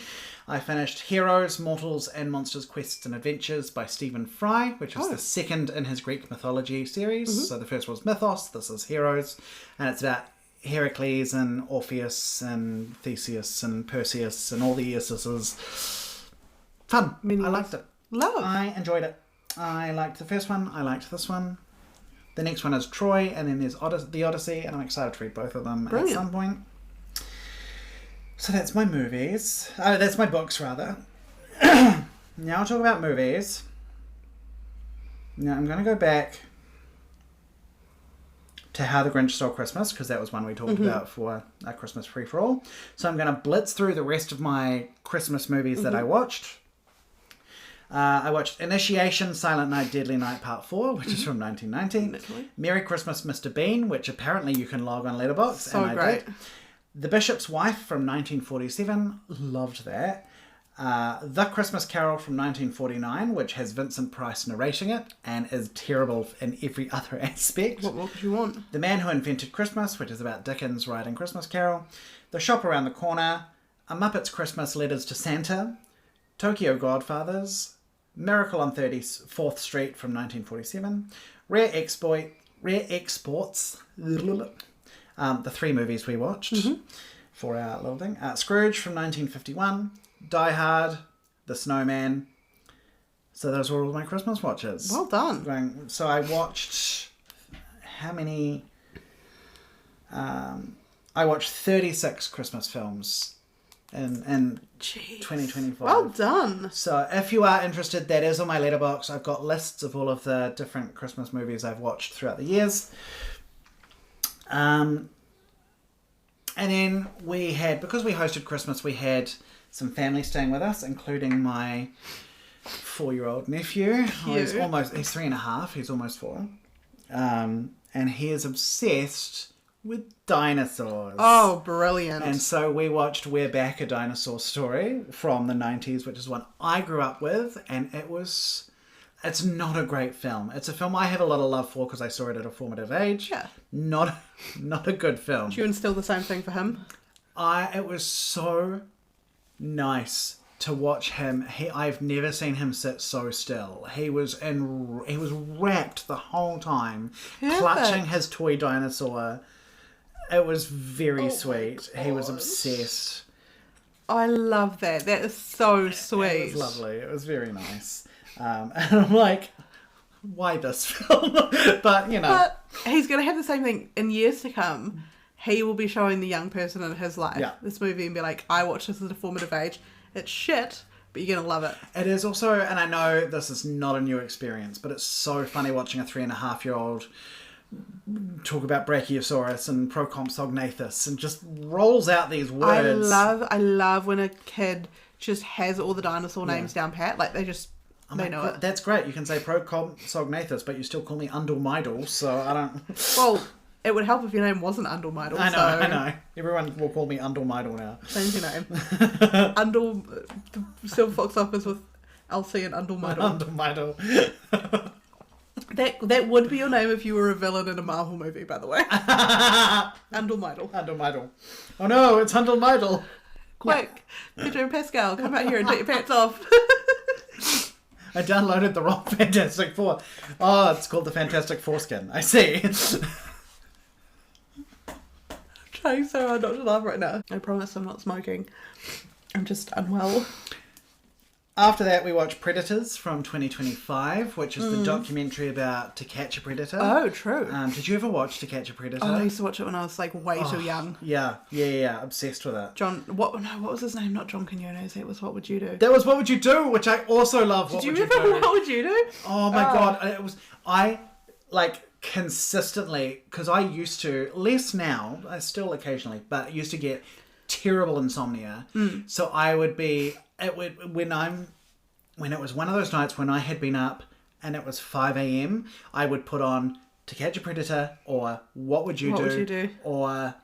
I finished Heroes, Mortals and Monsters, Quests and Adventures by Stephen Fry, which is the second in his Greek mythology series. So the first was Mythos, this is Heroes, and it's about Heracles and Orpheus and Theseus and Perseus and all the Eurydices. Fun. I liked it. Love. I enjoyed it. I liked the first one. I liked this one. The next one is Troy, and then there's the Odyssey, and I'm excited to read both of them at some point. So that's my movies. That's my books, rather. Now I'll talk about movies. Now I'm going to go back to How the Grinch Stole Christmas, because that was one we talked about for our Christmas free-for-all. So I'm going to blitz through the rest of my Christmas movies that I watched. I watched Initiation, Silent Night, Deadly Night Part 4, which is from 1990. Literally. Merry Christmas, Mr. Bean, which apparently you can log on Letterboxd. So and I great. did. The Bishop's Wife from 1947, loved that. The Christmas Carol from 1949, which has Vincent Price narrating it and is terrible in every other aspect. What more could you want? The Man Who Invented Christmas, which is about Dickens writing Christmas Carol. The Shop Around the Corner. A Muppet's Christmas Letters to Santa. Tokyo Godfathers. Miracle on 34th Street from 1947. Rare Exports. The three movies we watched for our little thing. Scrooge from 1951. Die Hard. The Snowman. So those were all my Christmas watches. Well done. So I watched... How many... I watched 36 Christmas films in Jeez. 2025. Well done. So if you are interested, that is on my Letterboxd. I've got lists of all of the different Christmas movies I've watched throughout the years. And then we had, because we hosted Christmas, we had some family staying with us, including my 4-year-old nephew. He's 3.5. He's almost 4. And he is obsessed with dinosaurs. Oh, brilliant. And so we watched We're Back, A Dinosaur Story from the 90s, which is one I grew up with, and it's not a great film. It's a film I have a lot of love for because I saw it at a formative age. Yeah. Not a good film. Do you instill the same thing for him? It was so nice to watch him. I've never seen him sit so still. He was rapt the whole time, clutching his toy dinosaur. It was very sweet. He was obsessed. I love that. That is so sweet. It was lovely. It was very nice. And I'm like, why this film? But, you know. But he's going to have the same thing in years to come. He will be showing the young person in his life this movie and be like, I watched this at a formative age. It's shit, but you're going to love it. It is also, and I know this is not a new experience, but it's so funny watching a 3.5-year-old talk about Brachiosaurus and Procompsognathus and just rolls out these words. I love when a kid just has all the dinosaur names down pat. Like, they just... They know it. That's great. You can say Procompsognathus, but you still call me Undulmidal, so I don't... Well, it would help if your name wasn't Undulmidal. I know. Everyone will call me Undulmidal now. Change your name. The Silver Fox Office with Elsie and Undulmidal. Undulmidal. That would be your name if you were a villain in a Marvel movie, by the way. Undulmidal. Oh no, it's Undulmidal. Quick, Pedro and Pascal, come out here and take your pants off. I downloaded the wrong Fantastic Four. Oh, it's called the Fantastic Foreskin. I see. I'm trying so hard not to laugh right now. I promise I'm not smoking. I'm just unwell. After that, we watched Predators from 2025, which is the documentary about To Catch a Predator. Oh, true. Did you ever watch To Catch a Predator? Oh, I used to watch it when I was like way too young. Yeah. Obsessed with it. What was his name? Not John Quinones. It was What Would You Do? That was What Would You Do, which I also love. Did you remember What Would You Do? Oh my god, I consistently, because I used to, less now, I still occasionally, but I used to get terrible insomnia. So I would be, when it was one of those nights when I had been up and it was 5 a.m, I would put on To Catch a Predator or What Would You Do? Or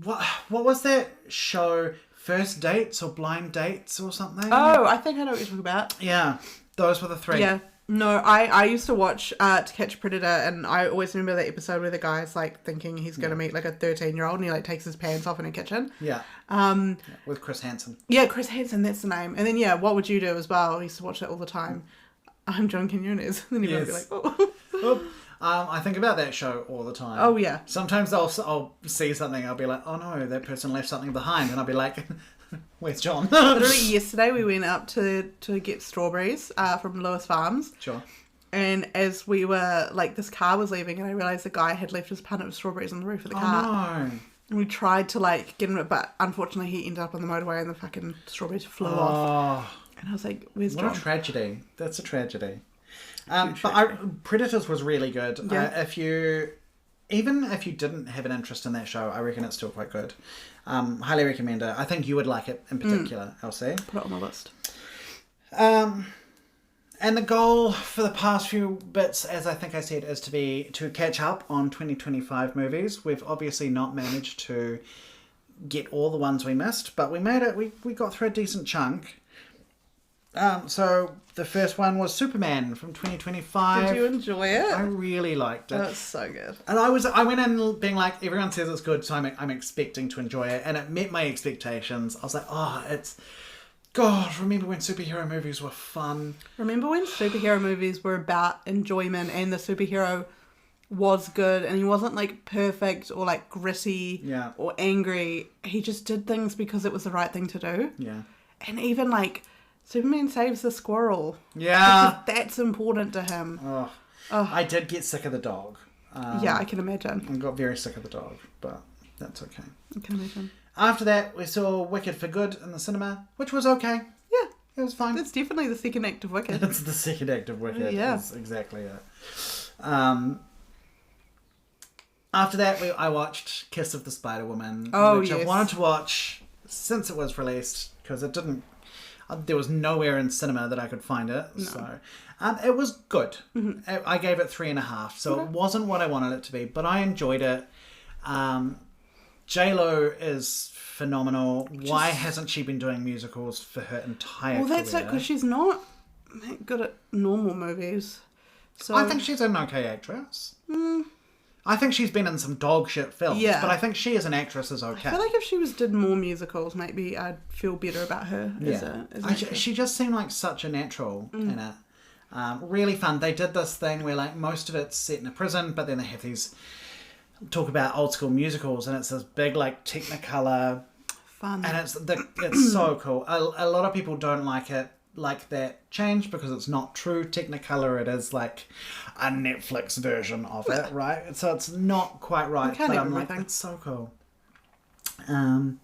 what was that show, First Dates or Blind Dates or something? Oh, I think I know what you're talking about. Yeah, those were the three. Yeah. No, I used to watch To Catch a Predator, and I always remember that episode where the guy's like thinking he's going to meet like a 13-year-old and he like takes his pants off in a kitchen. Yeah. With Chris Hansen. Yeah, Chris Hansen, that's the name. And then What Would You Do as well? I used to watch that all the time. I'm John Quinones. And then you'd be like, oh. I think about that show all the time. Oh, yeah. Sometimes I'll see something, I'll be like, oh no, that person left something behind, and I'll be like, where's John? Literally yesterday we went up to get strawberries from Lewis Farms. Sure. And as we were, like, this car was leaving and I realised the guy had left his punnet of strawberries on the roof of the car. Oh no. We tried to like get him, but unfortunately he ended up on the motorway and the fucking strawberries flew off. And I was like, "Where's John?" What a tragedy! That's a tragedy. But Predators was really good. Yeah. Even if you didn't have an interest in that show, I reckon it's still quite good. Highly recommend it. I think you would like it in particular, Elsie. Put it on my list. And the goal for the past few bits, as I think I said, is to catch up on 2025 movies. We've obviously not managed to get all the ones we missed, but we made it. We got through a decent chunk. So the first one was Superman from 2025. Did you enjoy it? I really liked it. That's so good. And I went in being like, everyone says it's good, so I'm expecting to enjoy it, and it met my expectations. I was like, God, remember when superhero movies were fun? Remember when superhero movies were about enjoyment and the superhero was good and he wasn't like perfect or like gritty or angry. He just did things because it was the right thing to do. Yeah. And even like Superman saves the squirrel. Yeah. Because that's important to him. Oh. I did get sick of the dog. Yeah, I can imagine. I got very sick of the dog, but that's okay. I can imagine. After that, we saw Wicked for Good in the cinema, which was okay. Yeah. It was fine. It's definitely the second act of Wicked. It's the second act of Wicked. Yeah. That's exactly it. After that, I watched Kiss of the Spider-Woman, which yes. I wanted to watch since it was released, because it didn't... There was nowhere in cinema that I could find it. No. So it was good. Mm-hmm. I gave it 3.5, so it wasn't what I wanted it to be, but I enjoyed it. J-Lo is phenomenal. Why hasn't she been doing musicals for her entire career? Well, that's it, because she's not that good at normal movies. So I think she's an okay actress. I think she's been in some dog shit films, but I think she as an actress is okay. I feel like if she did more musicals, maybe I'd feel better about her as an actress. She just seemed like such a natural in it. Really fun. They did this thing where like most of it's set in a prison, but then they have these talk about old school musicals, and it's this big like Technicolor fun, and it's so cool. A lot of people don't like it like that change because it's not true Technicolor. It is like a Netflix version of it, right? So it's not quite right. But I'm like, it's so cool. And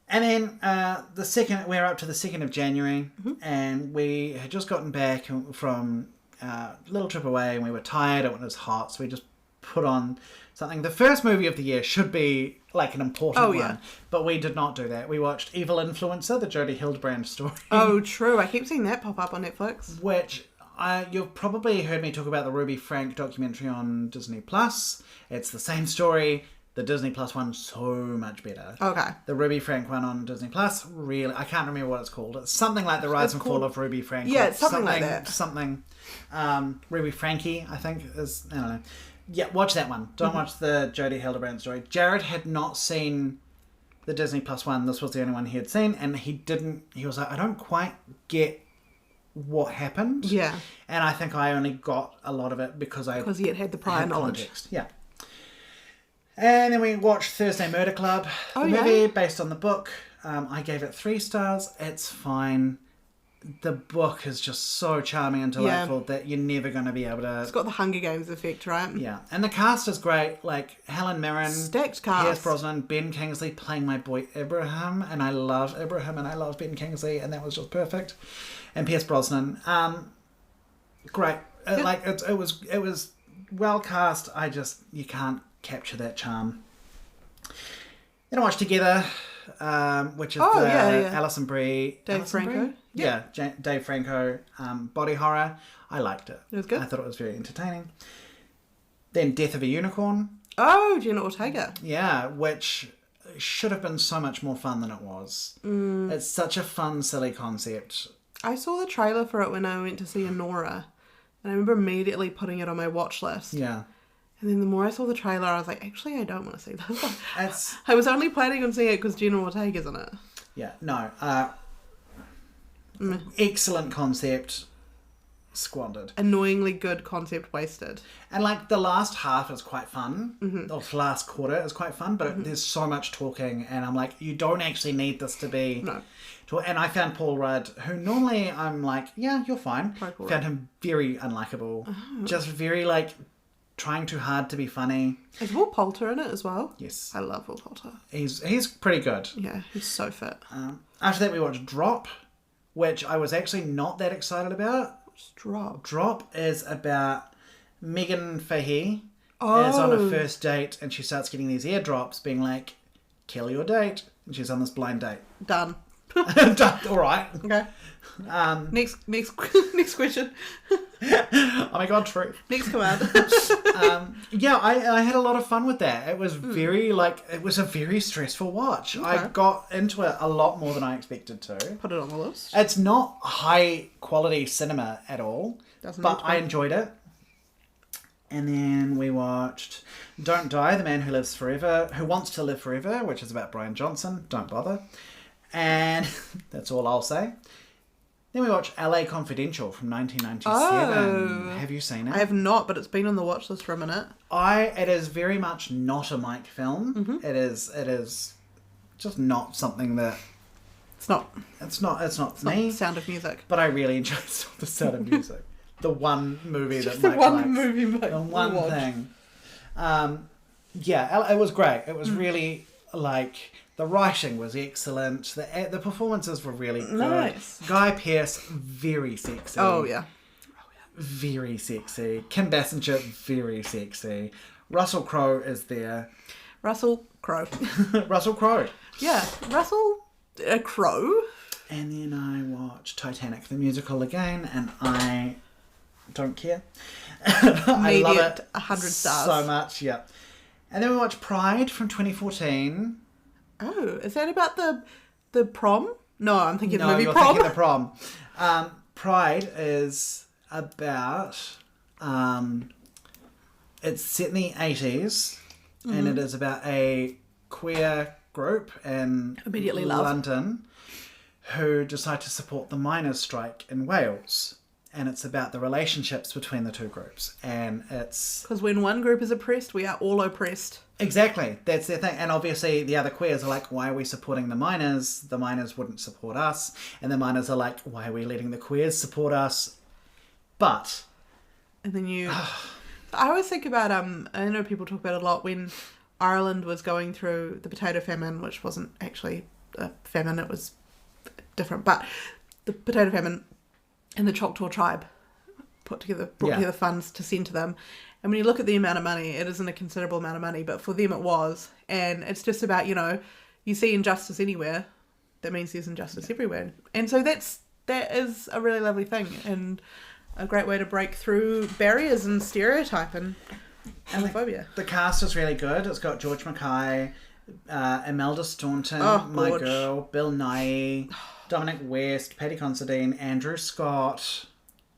then we're up to the 2nd of January, and we had just gotten back from a little trip away, and we were tired. It was hot, so we just put on something. The first movie of the year should be like an important one, but we did not do that. We watched Evil Influencer, the Jodie Hildebrand story. Oh, true. I keep seeing that pop up on Netflix. Which you've probably heard me talk about the Ruby Frank documentary on Disney Plus. It's the same story. The Disney Plus one, so much better. Okay. The Ruby Frank one on Disney Plus, really, I can't remember what it's called. It's something like The Rise and Fall of Ruby Frank. Yeah, it's something like that. Ruby Frankie, I think, is, I don't know. Yeah, watch that one. Don't watch the Jodie Hildebrand story. Jared had not seen the Disney Plus one. This was the only one he had seen, and he was like, I don't quite get what happened. Yeah. And I think I only got a lot of it because he had the prior knowledge. Context. Yeah. And then we watched Thursday Murder Club, the movie based on the book. I gave it 3 stars. It's fine. The book is just so charming and delightful that you're never going to be able to... It's got the Hunger Games effect, right? Yeah. And the cast is great. Like, Helen Mirren, stacked cast. Pierce Brosnan, Ben Kingsley playing my boy Ibrahim. And I love Ibrahim and I love Ben Kingsley. And that was just perfect. And Pierce Brosnan. Great. Like, it was well cast. You can't capture that charm. Then I watched Together, which is Alison Brie... Dave Franco? Yeah, Dave Franco body horror. I liked it. It was good. I thought it was very entertaining. Then Death of a Unicorn. Oh, Jenna Ortega. Yeah, which should have been so much more fun than it was. It's such a fun, silly concept. I saw the trailer for it when I went to see Anora, and I remember immediately putting it on my watch list. Yeah. And then the more I saw the trailer, I was like, actually, I don't want to see this. I was only planning on seeing it because Jenna Ortega's in it. Yeah, no. Excellent concept, squandered. Annoyingly good concept, wasted. And like the last half is quite fun, or the last quarter is quite fun, but there's so much talking, and I'm like, you don't actually need this to be. No. And I found Paul Rudd, who normally I'm like, yeah, you're fine. Found him very unlikable, just very like trying too hard to be funny. Is Will Poulter in it as well? Yes. I love Will Poulter. He's pretty good. Yeah, he's so fit. After that, we watched Drop, which I was actually not that excited about. What's Drop? Drop is about Megan Fahey is on a first date and she starts getting these eardrops being like, kill your date. And she's on this blind date. Done. All right. Okay. Next question. Oh my god, true. Next command. Yeah, I had a lot of fun with that. It was it was a very stressful watch. Okay. I got into it a lot more than I expected to. Put it on the list. It's not high quality cinema at all, but I enjoyed it. And then we watched Don't Die, The Man Who Wants to Live Forever, which is about Brian Johnson. Don't bother. And that's all I'll say. Then we watched LA Confidential from 1997. Oh. Have you seen it? I have not, but it's been on the watch list for a minute. It is very much not a Mike film. Mm-hmm. It is just not something that It's not me. The Sound of Music. But I really enjoyed The Sound of Music. The one movie that Mike likes. The one thing. Yeah, it was great. It was really the writing was excellent. The performances were really good. Nice. Guy Pearce, very sexy. Oh yeah. Very sexy. Kim Basinger, very sexy. Russell Crowe is there. Russell Crowe. Russell Crowe. Yeah, Russell Crowe. And then I watched Titanic the musical again, and I don't care. I love it 100 stars. so much. Yeah. And then we watched Pride from 2014. Oh, is that about the prom? No, I'm thinking the movie you're Prom. thinking the prom. Pride is about it's set in the 80s, and it is about a queer group in London who decide to support the miners' strike in Wales. And it's about the relationships between the two groups. And it's... Because when one group is oppressed, we are all oppressed. Exactly. That's their thing. And obviously the other queers are like, why are we supporting the miners? The miners wouldn't support us. And the miners are like, why are we letting the queers support us? But... And then I always think about, I know people talk about it a lot, when Ireland was going through the potato famine, which wasn't actually a famine, it was different. But the potato famine... And the Choctaw tribe brought together funds to send to them. And when you look at the amount of money, it isn't a considerable amount of money, but for them it was. And it's just about, you see injustice anywhere, that means there's injustice everywhere. And so that is a really lovely thing and a great way to break through barriers and stereotype and homophobia. The cast is really good. It's got George Mackay, Imelda Staunton, my girl, Bill Nighy, Dominic West, Paddy Considine, Andrew Scott.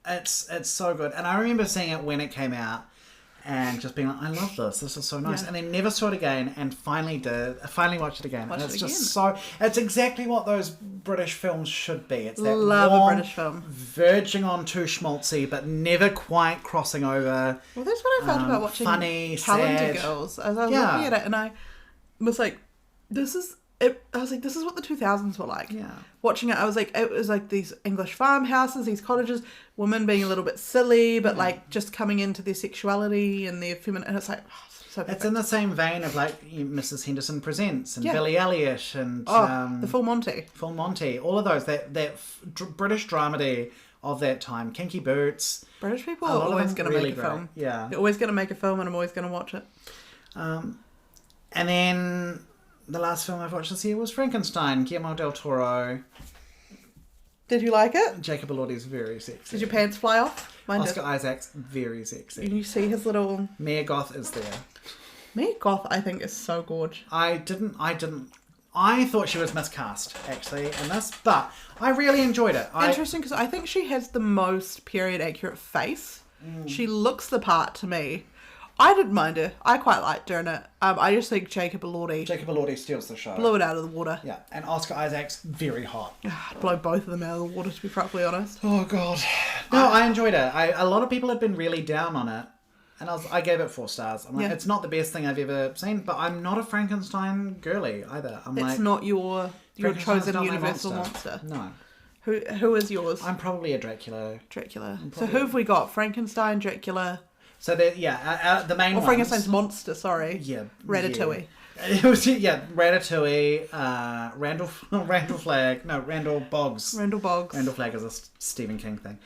It's so good. And I remember seeing it when it came out and just being like, I love this. This is so nice. Yeah. And then never saw it again and finally watched it again. It's exactly what those British films should be. It's that warm, a British film. Verging on too schmaltzy, but never quite crossing over. Well, that's what I felt about watching funny, Talented sad. Girls. As I was looking at it and I was like, this is what the 2000s were like. Yeah. Watching it, I was like, it was like these English farmhouses, these cottages, women being a little bit silly, but like just coming into their sexuality and their feminine, and it's like, so perfect. It's in the same vein of like Mrs. Henderson Presents and Billy Elliot and the Full Monty. Full Monty, all of those, that British dramedy of that time, Kinky Boots. British people are always going to make a film. Yeah. They're always going to make a film and I'm always going to watch it. And then the last film I've watched this year was Frankenstein, Guillermo del Toro. Did you like it? Jacob Elordi's very sexy. Did your pants fly off? Mine Oscar did. Isaac's very sexy. Can you see his little... Mia Goth is there. Mia Goth, I think, is so gorgeous. I thought she was miscast, actually, in this, but I really enjoyed it. Interesting, because I think she has the most period-accurate face. She looks the part to me. I didn't mind her. I quite liked her in it. I just think Jacob Elordi steals the show. blew it out of the water. Yeah, and Oscar Isaac's very hot. I'd blow both of them out of the water, to be perfectly honest. Oh, God. No, I enjoyed it. A lot of people had been really down on it, and I gave it 4 stars. I'm like, it's not the best thing I've ever seen, but I'm not a Frankenstein girly either. That's not your chosen universal monster. No. Who is yours? I'm probably a Dracula. So who have we got? Frankenstein, Dracula... So the main Or ones. Frankenstein's monster, sorry. Yeah. Ratatouille. Yeah. It was Ratatouille, Randall Flagg, no, Randall Boggs. Randall Boggs. Randall Flagg is a Stephen King thing.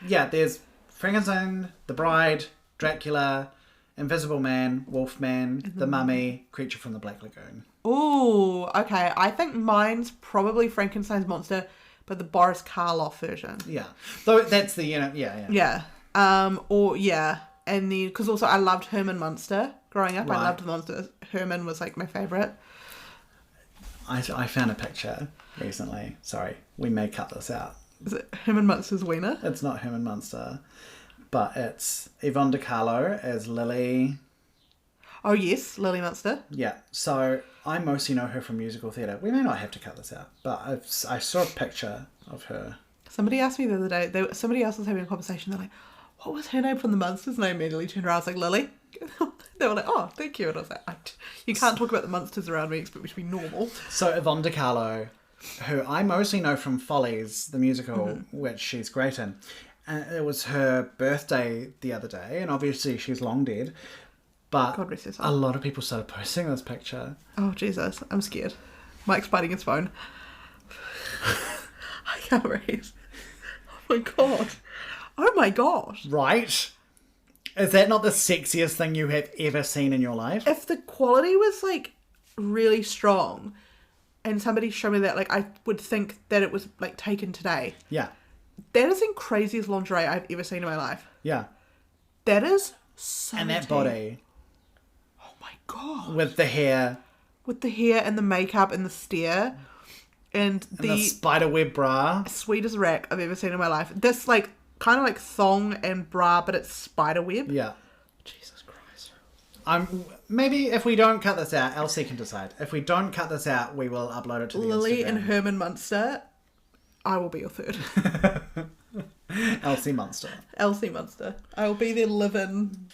There's Frankenstein, The Bride, Dracula, Invisible Man, Wolfman, The Mummy, Creature from the Black Lagoon. Ooh, okay. I think mine's probably Frankenstein's monster, but the Boris Karloff version. Yeah. Though that's the, yeah. Yeah. And then, because also I loved Herman Munster growing up. Right. I loved the monster. Herman was like my favourite. I found a picture recently. Sorry, we may cut this out. Is it Herman Munster's wiener? It's not Herman Munster, but it's Yvonne De Carlo as Lily. Oh yes, Lily Munster. Yeah, so I mostly know her from musical theatre. We may not have to cut this out, but I saw a picture of her. Somebody asked me the other day, somebody else was having a conversation, they're like, what was her name from the Munsters? And I immediately turned around, I was like, Lily. They were like, oh, thank you. And I was like, you can't talk about the Munsters around me, expect me to be normal. So Yvonne De Carlo, who I mostly know from Follies, the musical, which she's great in. It was her birthday the other day, and obviously she's long dead. But God rest her soul. a lot of people started posting this picture. Oh, Jesus. I'm scared. Mike's biting his phone. I can't breathe. Oh, my God. Oh, my God. Right? Is that not the sexiest thing you have ever seen in your life? If the quality was, like, really strong and somebody showed me that, like, I would think that it was, like, taken today. Yeah. That is the craziest lingerie I've ever seen in my life. Yeah. That is so And that tea. body. Oh, my God. With the hair. With the hair and the makeup and the stare. And The spiderweb bra. sweetest rack I've ever seen in my life. This, like, kind of like thong and bra, but it's spiderweb. Yeah. Jesus Christ. Maybe if we don't cut this out, Elsie can decide. If we don't cut this out, we will upload it to the Lily Instagram. and Herman Munster, I will be your third. Elsie Munster. Elsie Munster. I will be their live-in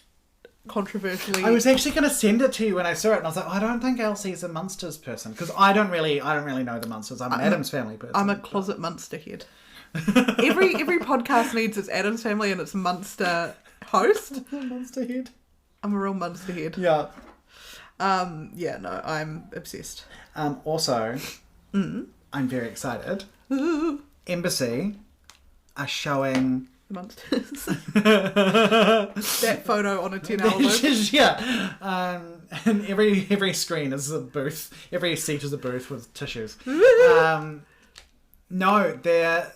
controversially. I was actually going to send it to you when I saw it, and I was like, I don't think Elsie's a Munsters person, because I don't really know the Munsters. I'm an Addams Family person. I'm a closet Munster head. every podcast needs its Addams Family and its Munster host. Munster head. I'm a real Munster head. Yeah. I'm obsessed. Also, I'm very excited. Embassy are showing The Munsters. That photo on a 10-hour loop. yeah. And every screen is a booth. Every seat is a booth with tissues. No, they're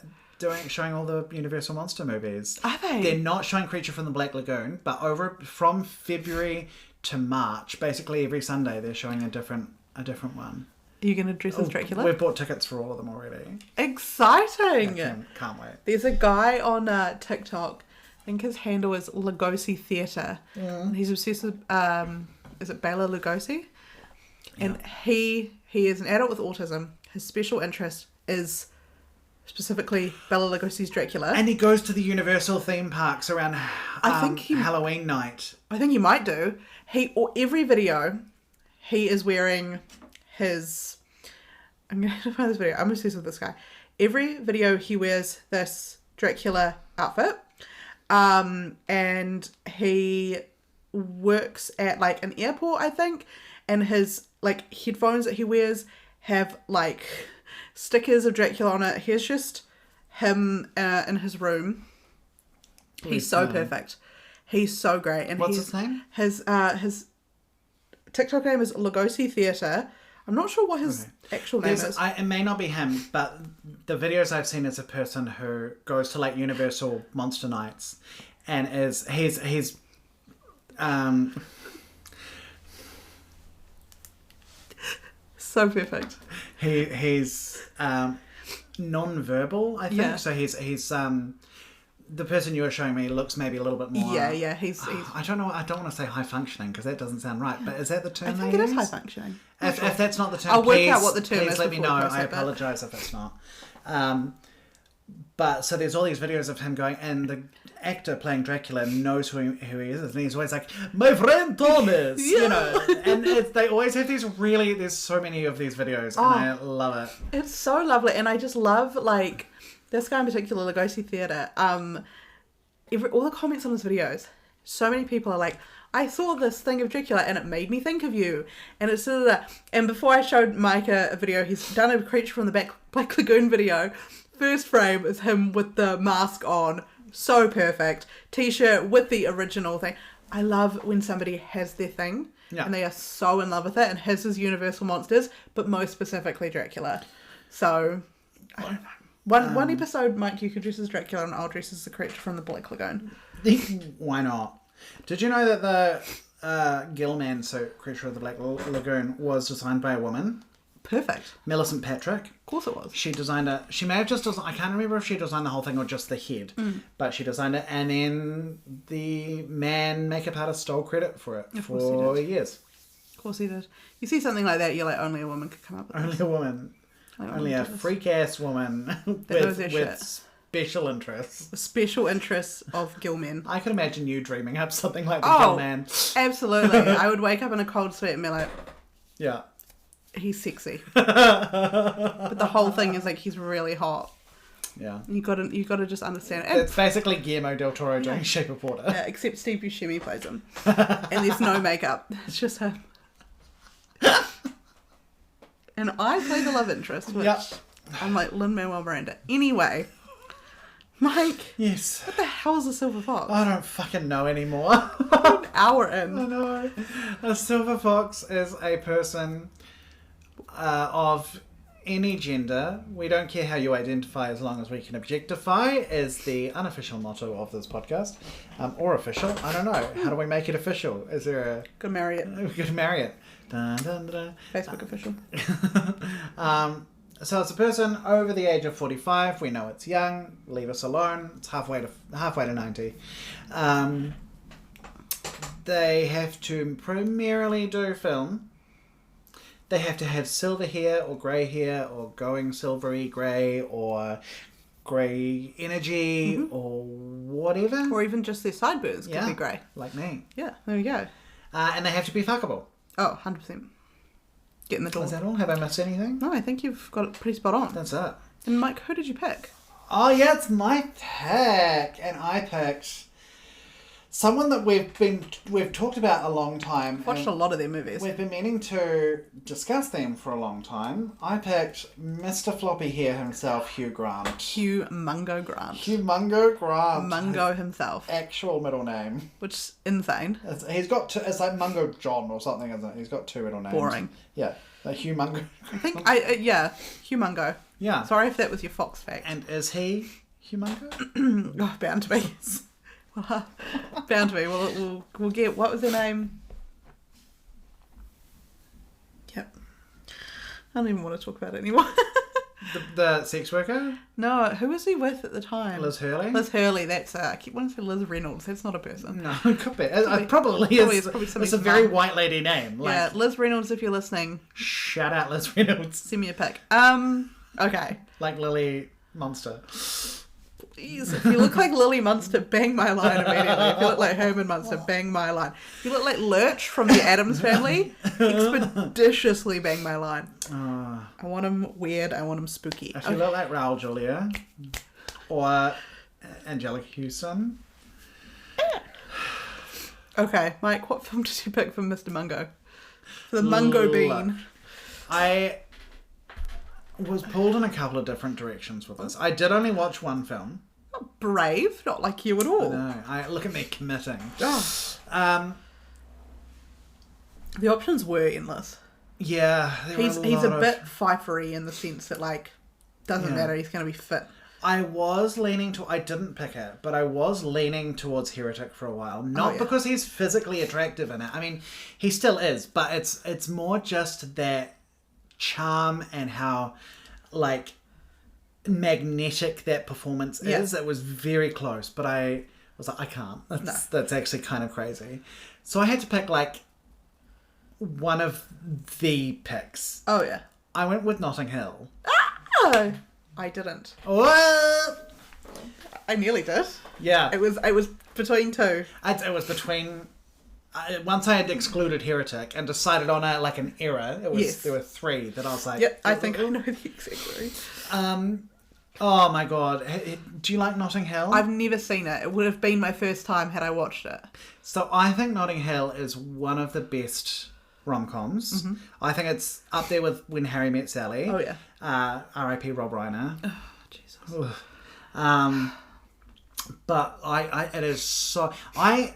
showing all the Universal Monster movies. Are they? They're not showing Creature from the Black Lagoon, but from February to March, basically every Sunday they're showing a different one. Are you going to dress as Dracula? We've bought tickets for all of them already. Exciting! Can't wait. There's a guy on TikTok, I think his handle is Lugosi Theatre, and he's obsessed with, is it Bela Lugosi? And he is an adult with autism. His special interest is specifically Bela Lugosi's Dracula. And he goes to the Universal theme parks around Halloween night. I think he might do. Every video, he is wearing his... I'm going to find this video. I'm obsessed with this guy. Every video, he wears this Dracula outfit. And he works at, like, an airport, I think. And his, like, headphones that he wears have, like, stickers of Dracula on it. Here's just him in his room. He's so perfect. He's so great. And What's his name? His TikTok name is Lugosi Theatre. I'm not sure what his actual name is. It may not be him, but the videos I've seen is a person who goes to, like, Universal Monster Nights, and he's so perfect. He's non-verbal, I think. Yeah. So he's the person you were showing me looks maybe a little bit more. Yeah. He's I don't know. I don't want to say high functioning because that doesn't sound right. But is that the term? I think they it is use? high functioning. If that's not the term, I'll work please, out what the term please is let me before know. we post I it, but- apologise if it's not. But so there's all these videos of him going, and the actor playing Dracula knows who he is, and he's always like, "My friend Thomas," you know. And they always have there's so many of these videos, and I love it. It's so lovely, and I just love, like, this guy in particular, Lugosi Theatre. All the comments on his videos, so many people are like, I saw this thing of Dracula and it made me think of you. And it's sort of that. And before I showed Mike a video, he's done a Creature from the Black Lagoon video. First frame is him with the mask on. So perfect. T-shirt with the original thing. I love when somebody has their thing. Yeah. And they are so in love with it. And his is Universal Monsters, but most specifically Dracula. So, I don't know. One episode, Mike, you could dress as Dracula and I'll dress as the Creature from the Black Lagoon. Why not? Did you know that the Gillman suit, Creature of the Black Lagoon, was designed by a woman? Perfect. Millicent Patrick. Of course it was. She designed it. She may have just designed... I can't remember if she designed the whole thing or just the head. But she designed it, and then the man makeup artist stole credit for it for years. Of course he did. You see something like that, you're like, only a woman could come up with Only this. a woman. Only a freak-ass woman with special interests. The special interests of Gillman. I could imagine you dreaming up something like the Gillman. Absolutely. I would wake up in a cold sweat and be like... Yeah. He's sexy. But the whole thing is like he's really hot. Yeah. You gotta just understand it. It's basically Guillermo del Toro doing Shape of Water. Yeah, except Steve Buscemi plays him. And there's no makeup. It's just him. And I play the love interest, which I'm like Lin-Manuel Miranda. Anyway, Mike. Yes. What the hell is a silver fox? I don't fucking know anymore. An hour in. I know. A silver fox is a person of any gender. We don't care how you identify as long as we can objectify is the unofficial motto of this podcast. Or official. I don't know. How do we make it official? Is there a... Go marry it. We could marry it. Dun, dun, dun. Facebook official. So it's a person over the age of 45. We know it's young. Leave us alone. It's halfway to 90. They have to primarily do film. They have to have silver hair or grey hair or going silvery grey or grey energy or whatever. Or even just their sideburns could be grey. Like me. Yeah, there you go. And they have to be fuckable. Oh, 100%. Get in the door. Is that all? Have I missed anything? No, I think you've got it pretty spot on. That's it. And Mike, who did you pick? Oh yeah, it's my pick. And I picked someone that we've talked about a long time. Watched a lot of their movies. We've been meaning to discuss them for a long time. I picked Mr. Floppy Hair himself, Hugh Grant. Hugh Mungo Grant. Hugh Mungo Grant. Mungo himself. Actual middle name. Which is insane. He's got two, it's like Mungo John or something, isn't it? He's got two middle names. Boring. Yeah. Like Hugh Mungo. I think, Hugh Mungo. Yeah. Sorry if that was your Fox fact. And is he Hugh Mungo? Oh, bound to be. Bound to be. We'll get, what was their name? Yep. I don't even want to talk about it anymore. The sex worker? No, who was he with at the time? Liz Hurley? Liz Hurley, that's I keep wanting to say Liz Reynolds. That's not a person. No, it could be. It probably is. It's a very white lady name. Like, yeah, Liz Reynolds, if you're listening. Shout out Liz Reynolds. Send me a pic. Okay. Like Lily Munster. Please, if you look like Lily Munster, bang my line immediately. If you look like Herman Munster, bang my line. If you look like Lurch from the Addams Family, expeditiously bang my line. I want him weird, I want him spooky. If you look like Raul Julia or Angelica Houston. Okay, Mike, what film did you pick for Mr. Mungo? For the Mungo Bean. I was pulled in a couple of different directions with this. I did only watch one film. Not brave, not like you at all. No, look at me committing. Oh. The options were endless. Yeah, he's a bit pfeiffery in the sense that like doesn't matter, he's going to be fit. I was leaning to. I didn't pick it, but I was leaning towards Heretic for a while. Not because he's physically attractive in it. I mean, he still is, but it's more just that charm and how like magnetic that performance is. It was very close, but I was like, I can't. That's actually kind of crazy. So I had to pick like one of the picks. Oh yeah. I went with Notting Hill. Oh, I didn't. What? I nearly did. Yeah. It was between two. It was between. Once I had excluded Heretic and decided on an era, there were three that I was like. Yep, I think I know the exact way. Oh my god. Do you like Notting Hill? I've never seen it. It would have been my first time had I watched it. So I think Notting Hill is one of the best rom-coms. Mm-hmm. I think it's up there with When Harry Met Sally. Oh, yeah. R.I.P. Rob Reiner. Oh, Jesus. But it is so... I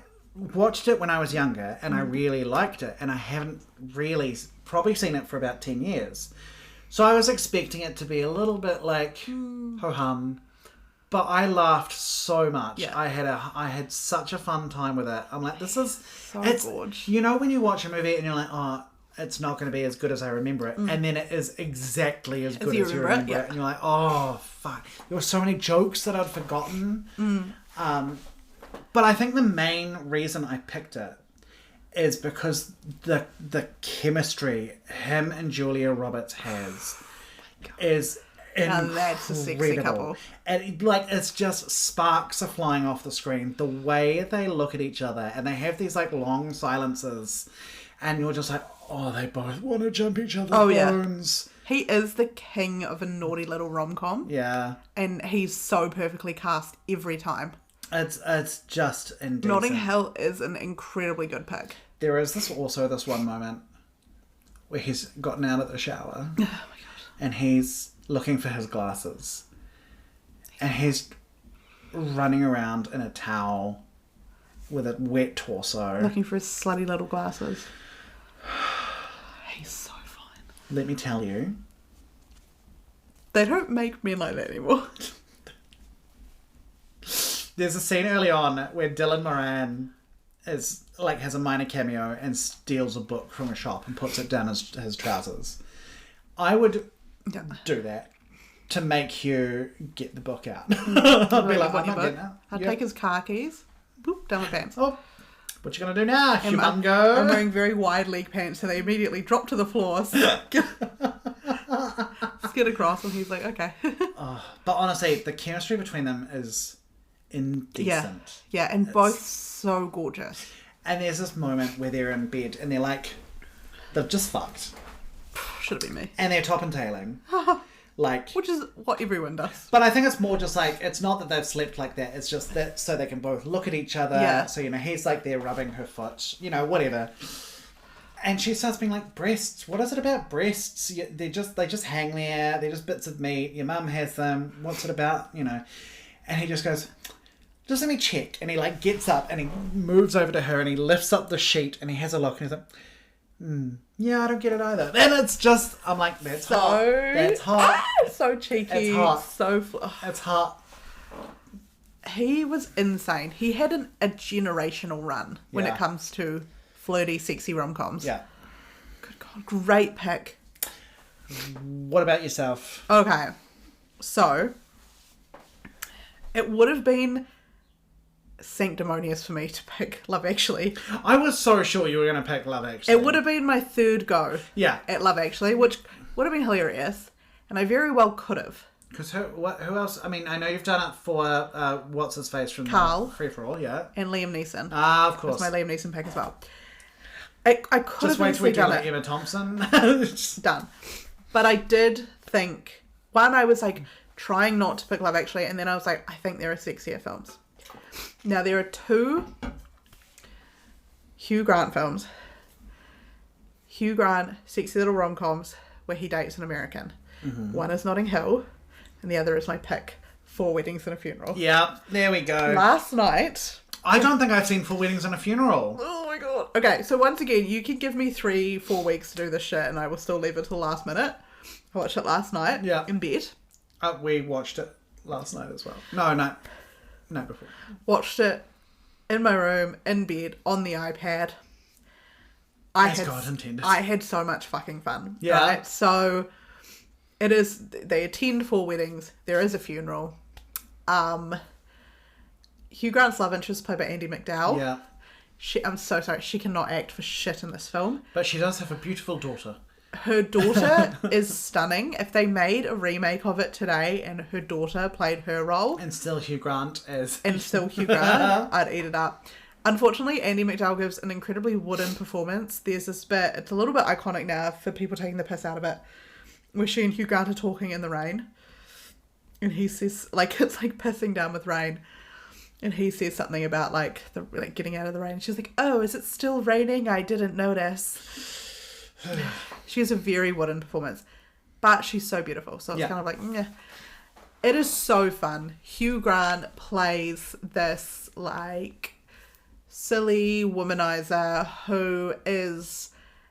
watched it when I was younger and I really liked it, and I haven't really probably seen it for about 10 years. So I was expecting it to be a little bit like ho-hum, but I laughed so much. Yeah. I had such a fun time with it. I'm like, this is It's so gorgeous. You know when you watch a movie and you're like, oh, it's not going to be as good as I remember it, and then it is exactly as good as you remember it, and you're like, oh fuck, there were so many jokes that I'd forgotten. But I think the main reason I picked it is because the chemistry him and Julia Roberts has is incredible. That's a sexy couple. And like it's just sparks are flying off the screen. The way they look at each other and they have these like long silences, and you're just like, oh, they both want to jump each other's bones. He is the king of a naughty little rom-com. Yeah. And he's so perfectly cast every time. It's just indecent. Notting Hill is an incredibly good pick. There is this one moment where he's gotten out of the shower. Oh my god. And he's looking for his glasses. And he's running around in a towel with a wet torso. Looking for his slutty little glasses. He's so fine. Let me tell you. They don't make men like that anymore. There's a scene early on where Dylan Moran has a minor cameo and steals a book from a shop and puts it down his trousers. I would do that to make Hugh get the book out. I'd be like, I'm not getting that. I'd take his car keys, boop, down my pants. Oh, what you gonna do now, Humungo? I'm wearing very wide leg pants, so they immediately drop to the floor. Skid across, and he's like, okay. But honestly, the chemistry between them is indecent. Yeah, and both so gorgeous. And there's this moment where they're in bed and they're like, they've just fucked. Should have been me. And they're top and tailing. Which is what everyone does. But I think it's more just like, it's not that they've slept like that, it's just that so they can both look at each other. Yeah. So, he's like there rubbing her foot, whatever. And she starts being like, breasts, what is it about breasts? They just hang there, they're just bits of meat, your mum has them, what's it about, And he just goes, just let me check. And he gets up and he moves over to her and he lifts up the sheet and he has a look and he's like, yeah, I don't get it either. And it's just, I'm like, that's hot. That's hot. So cheeky. It's hot. It's hot. He was insane. He had a generational run when it comes to flirty, sexy rom-coms. Yeah. Good God. Great pick. What about yourself? Okay. So, it would have been sanctimonious for me to pick Love Actually. I was so sure you were going to pick Love Actually. It would have been my third go at Love Actually, which would have been hilarious, and I very well could have. Because who else? I mean, I know you've done it for, what's his face from Carl. Free For All, yeah. And Liam Neeson. Ah, of course. That's my Liam Neeson pick as well. I could just have wait till we do done like it. Emma Thompson. Done. But I did think, one, I was trying not to pick Love Actually, and then I was like, I think there are sexier films. Now, there are two Hugh Grant films. Hugh Grant, sexy little rom-coms, where he dates an American. Mm-hmm. One is Notting Hill, and the other is my pick, 4 Weddings and a Funeral. Yeah, there we go. Last night... I don't think I've seen 4 Weddings and a Funeral. Oh my god. Okay, so once again, you can give me 3-4 weeks to do this shit, and I will still leave it till the last minute. I watched it last night in bed. We watched it last night as well. No, before. Watched it in my room, in bed, on the iPad. As God intended. I had so much fucking fun. Yeah. Right? So, it is, they attend 4 weddings, there is a funeral. Hugh Grant's love interest played by Andie MacDowell. Yeah. I'm so sorry, she cannot act for shit in this film. But she does have a beautiful daughter. Her daughter is stunning. If they made a remake of it today and her daughter played her role... And still Hugh Grant is... And still Hugh Grant, I'd eat it up. Unfortunately, Andie MacDowell gives an incredibly wooden performance. There's this bit, it's a little bit iconic now for people taking the piss out of it, where she and Hugh Grant are talking in the rain. And he says, like, it's like pissing down with rain. And he says something about like getting out of the rain. And she's like, "Oh, is it still raining? I didn't notice." She has a very wooden performance, but she's so beautiful. So it's kind of like, yeah. It is so fun. Hugh Grant plays this like silly womanizer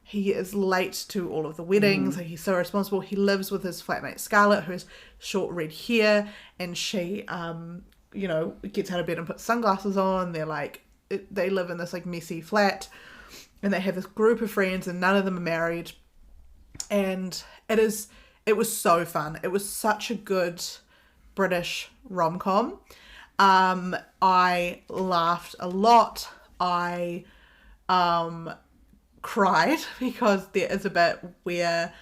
he is late to all of the weddings. So he's so responsible. He lives with his flatmate Scarlett, who has short red hair, and she gets out of bed and puts sunglasses on. They're like, they live in this like messy flat, and they have this group of friends, and none of them are married. And it was so fun. It was such a good British rom-com. I laughed a lot. I cried because there is a bit where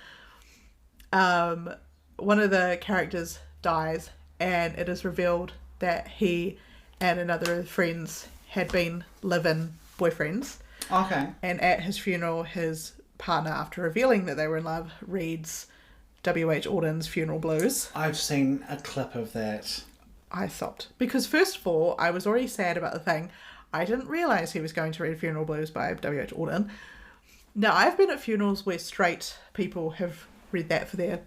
one of the characters dies, and it is revealed that he and another of his friends had been live-in boyfriends. Okay. And at his funeral, his partner, after revealing that they were in love, reads W.H. Auden's Funeral Blues. I've seen a clip of that. I sobbed. Because first of all, I was already sad about the thing. I didn't realise he was going to read Funeral Blues by W.H. Auden. Now, I've been at funerals where straight people have read that for their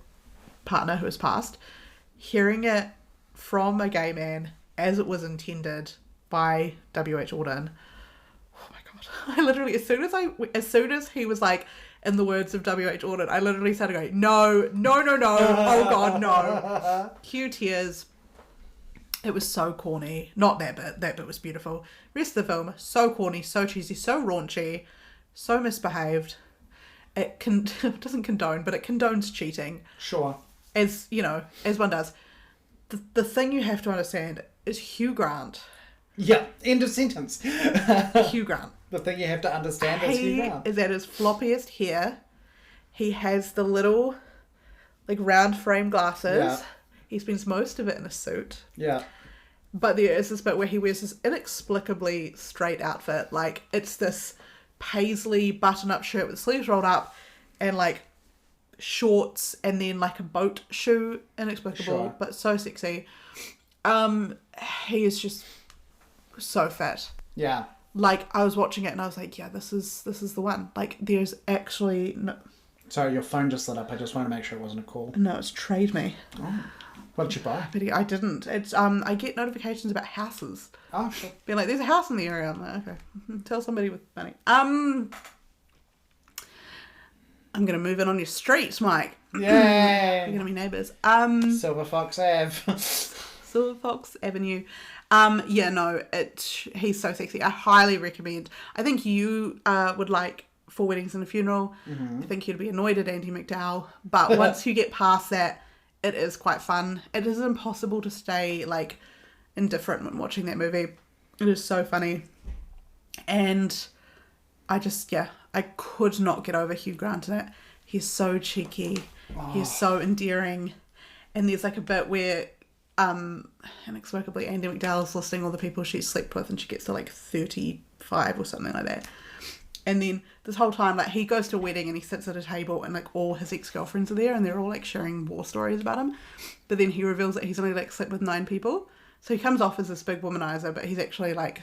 partner who has passed. Hearing it from a gay man as it was intended by W.H. Auden. Oh my god. I literally, as soon as he was like, in the words of W.H. Auden, I literally started going, no, oh god, no. Cue tears. It was so corny. Not that bit was beautiful. Rest of the film, so corny, so cheesy, so raunchy, so misbehaved. It doesn't condone, but it condones cheating. Sure. As one does. The thing you have to understand is Hugh Grant. Yeah, end of sentence. Hugh Grant. The thing you have to understand is Hugh Grant. He is at his floppiest hair. He has the little, like, round frame glasses. Yeah. He spends most of it in a suit. Yeah. But there is this bit where he wears this inexplicably straight outfit. Like, it's this paisley button-up shirt with sleeves rolled up and, like, shorts and then like a boat shoe. Inexplicable, sure. But so sexy. He is just so fit. Yeah. Like, I was watching it and I was like, yeah, this is the one. Like, there's actually no... Sorry, your phone just lit up. I just wanted to make sure it wasn't a call. No, it's Trade Me. Oh. What did you buy? But I didn't. It's I get notifications about houses. Oh, sure. Being like, there's a house in the area. I'm like, okay. Tell somebody with money. I'm going to move in on your streets, Mike. Yay! You're going to be neighbours. Silver Fox Ave. Silver Fox Avenue. He's so sexy. I highly recommend. I think you would like Four Weddings and a Funeral. Mm-hmm. I think you'd be annoyed at Andie MacDowell. But once you get past that, it is quite fun. It is impossible to stay, like, indifferent when watching that movie. It is so funny. And I could not get over Hugh Grant in it. He's so cheeky. Oh. He's so endearing. And there's like a bit where inexplicably Andie MacDowell's listing all the people she slept with and she gets to like 35 or something like that. And then this whole time, like, he goes to a wedding and he sits at a table and like all his ex-girlfriends are there and they're all like sharing war stories about him. But then he reveals that he's only like slept with 9 people. So he comes off as this big womanizer, but he's actually like,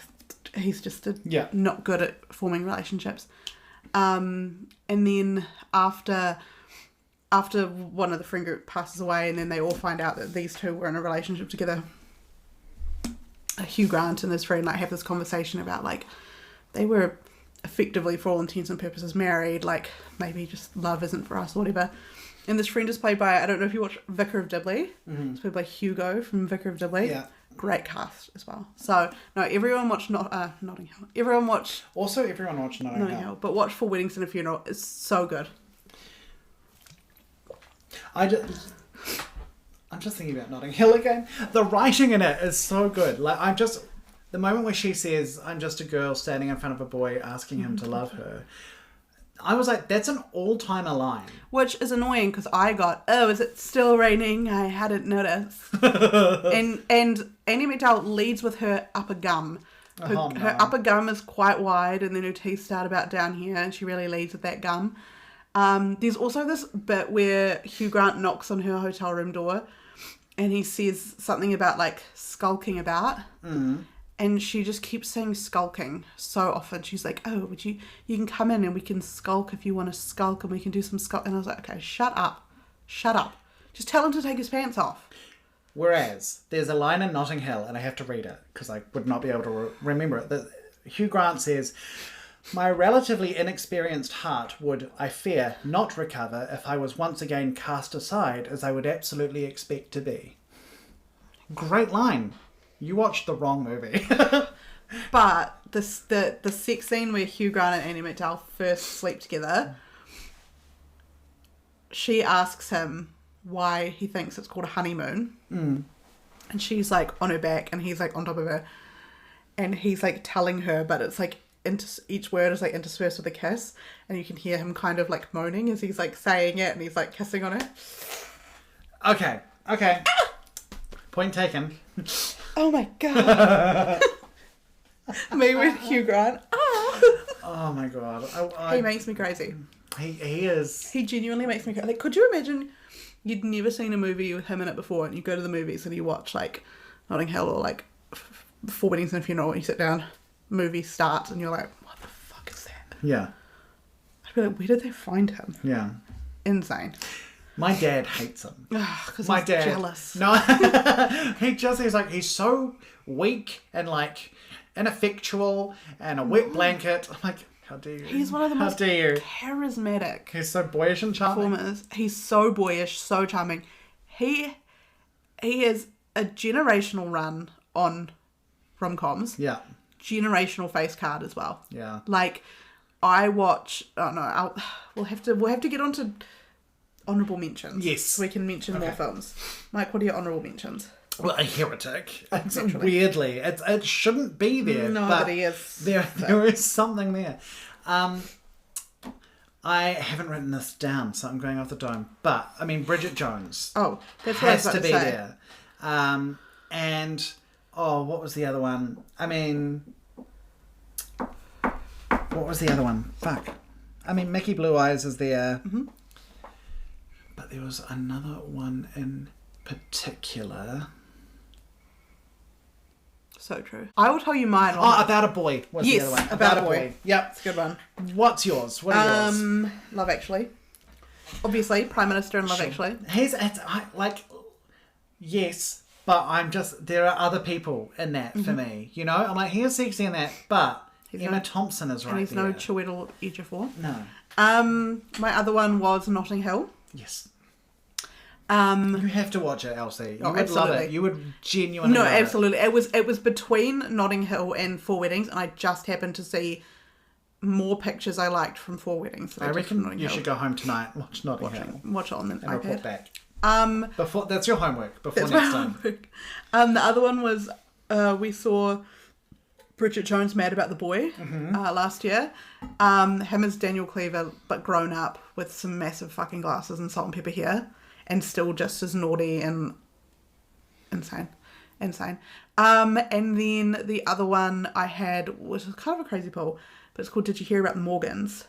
he's just not good at forming relationships. And then after one of the friend group passes away and then they all find out that these two were in a relationship together, Hugh Grant and his friend like have this conversation about like they were effectively for all intents and purposes married, like maybe just love isn't for us or whatever. And this friend is played by, I don't know if you watch Vicar of Dibley. Mm-hmm. It's played by Hugo from Vicar of Dibley. Yeah. Great cast as well. So, no, everyone watch Notting Hill. Everyone watch Notting Hill. But watch Four Weddings and a Funeral. It's so good. I'm just thinking about Notting Hill again. The writing in it is so good. Like, the moment where she says, I'm just a girl standing in front of a boy asking him to love her. I was like, that's an all-timer line. Which is annoying because I got, oh, is it still raining? I hadn't noticed. and Andie MacDowell leads with her upper gum. Her upper gum is quite wide and then her teeth start about down here and she really leads with that gum. There's also this bit where Hugh Grant knocks on her hotel room door and he says something about like skulking about. And she just keeps saying skulking so often. She's like, oh, you can come in and we can skulk if you want to skulk, and we can do some skulk. And I was like, okay, shut up. Just tell him to take his pants off. Whereas, there's a line in Notting Hill, and I have to read it, because I would not be able to remember it, that Hugh Grant says, my relatively inexperienced heart would, I fear, not recover if I was once again cast aside, as I would absolutely expect to be. Great line. You watched the wrong movie. But the sex scene where Hugh Grant and Andie MacDowell first sleep together, she asks him why he thinks it's called a honeymoon. And she's like on her back and he's like on top of her. And he's like telling her, but it's like each word is like interspersed with a kiss. And you can hear him kind of like moaning as he's like saying it and he's like kissing on her. Okay. Point taken. Oh my god. Me with Hugh Grant. Oh my god. He makes me crazy. He is. He genuinely makes me crazy. Like, could you imagine you'd never seen a movie with him in it before and you go to the movies and you watch like Notting Hill or like Four Weddings and a Funeral and you sit down, movie starts and you're like, what the fuck is that? Yeah. I'd be like, where did they find him? Yeah. Insane. My dad hates him. Because My he's dad, jealous. No, he's like, he's so weak and like ineffectual and a wet blanket. I'm like, how dare you? He's one of the most charismatic He's so boyish and charming. performers. He's so boyish, so charming. He is a generational run on rom-coms. Yeah. Generational face card as well. Yeah. Like, I watch. Oh no, we'll have to get onto honourable mentions. Yes. So we can mention more films. Mike, what are your honourable mentions? Well, A Heretic. It's weirdly, it shouldn't be there. No, but he is. There is something there. I haven't written this down, so I'm going off the dome. But I mean, Bridget Jones. Oh, that's what I was has about to to be say. there. And what was the other one? I mean, what was the other one? Fuck. I mean, Mickey Blue Eyes is there. Mm-hmm. But there was another one in particular. So true. I will tell you mine. Oh, About a Boy was the other one. Yes, About a Boy. Yep. It's a good one. What's yours? What are yours? Love Actually. Obviously, Prime Minister in Love Actually. Yes, but I'm just, there are other people in that for me. You know, I'm like, he's sexy in that, but Emma Thompson is right and he's there. no Chiwetel Ejiofor. No. My other one was Notting Hill. Yes. You have to watch it, Elsie. You would love it. You would genuinely love absolutely. It was between Notting Hill and Four Weddings, and I just happened to see more pictures I liked from Four Weddings than I I did from reckon Notting you Hill. should go home tonight and watch Notting Hill. Watch it on the and iPad. report back. That's your homework before next time. The other one was we saw Bridget Jones Mad About the Boy last year. Him as Daniel Cleaver, but grown up with some massive fucking glasses and salt and pepper hair, and still just as naughty and insane. And then the other one I had was kind of a crazy pull, but it's called Did You Hear About the Morgans?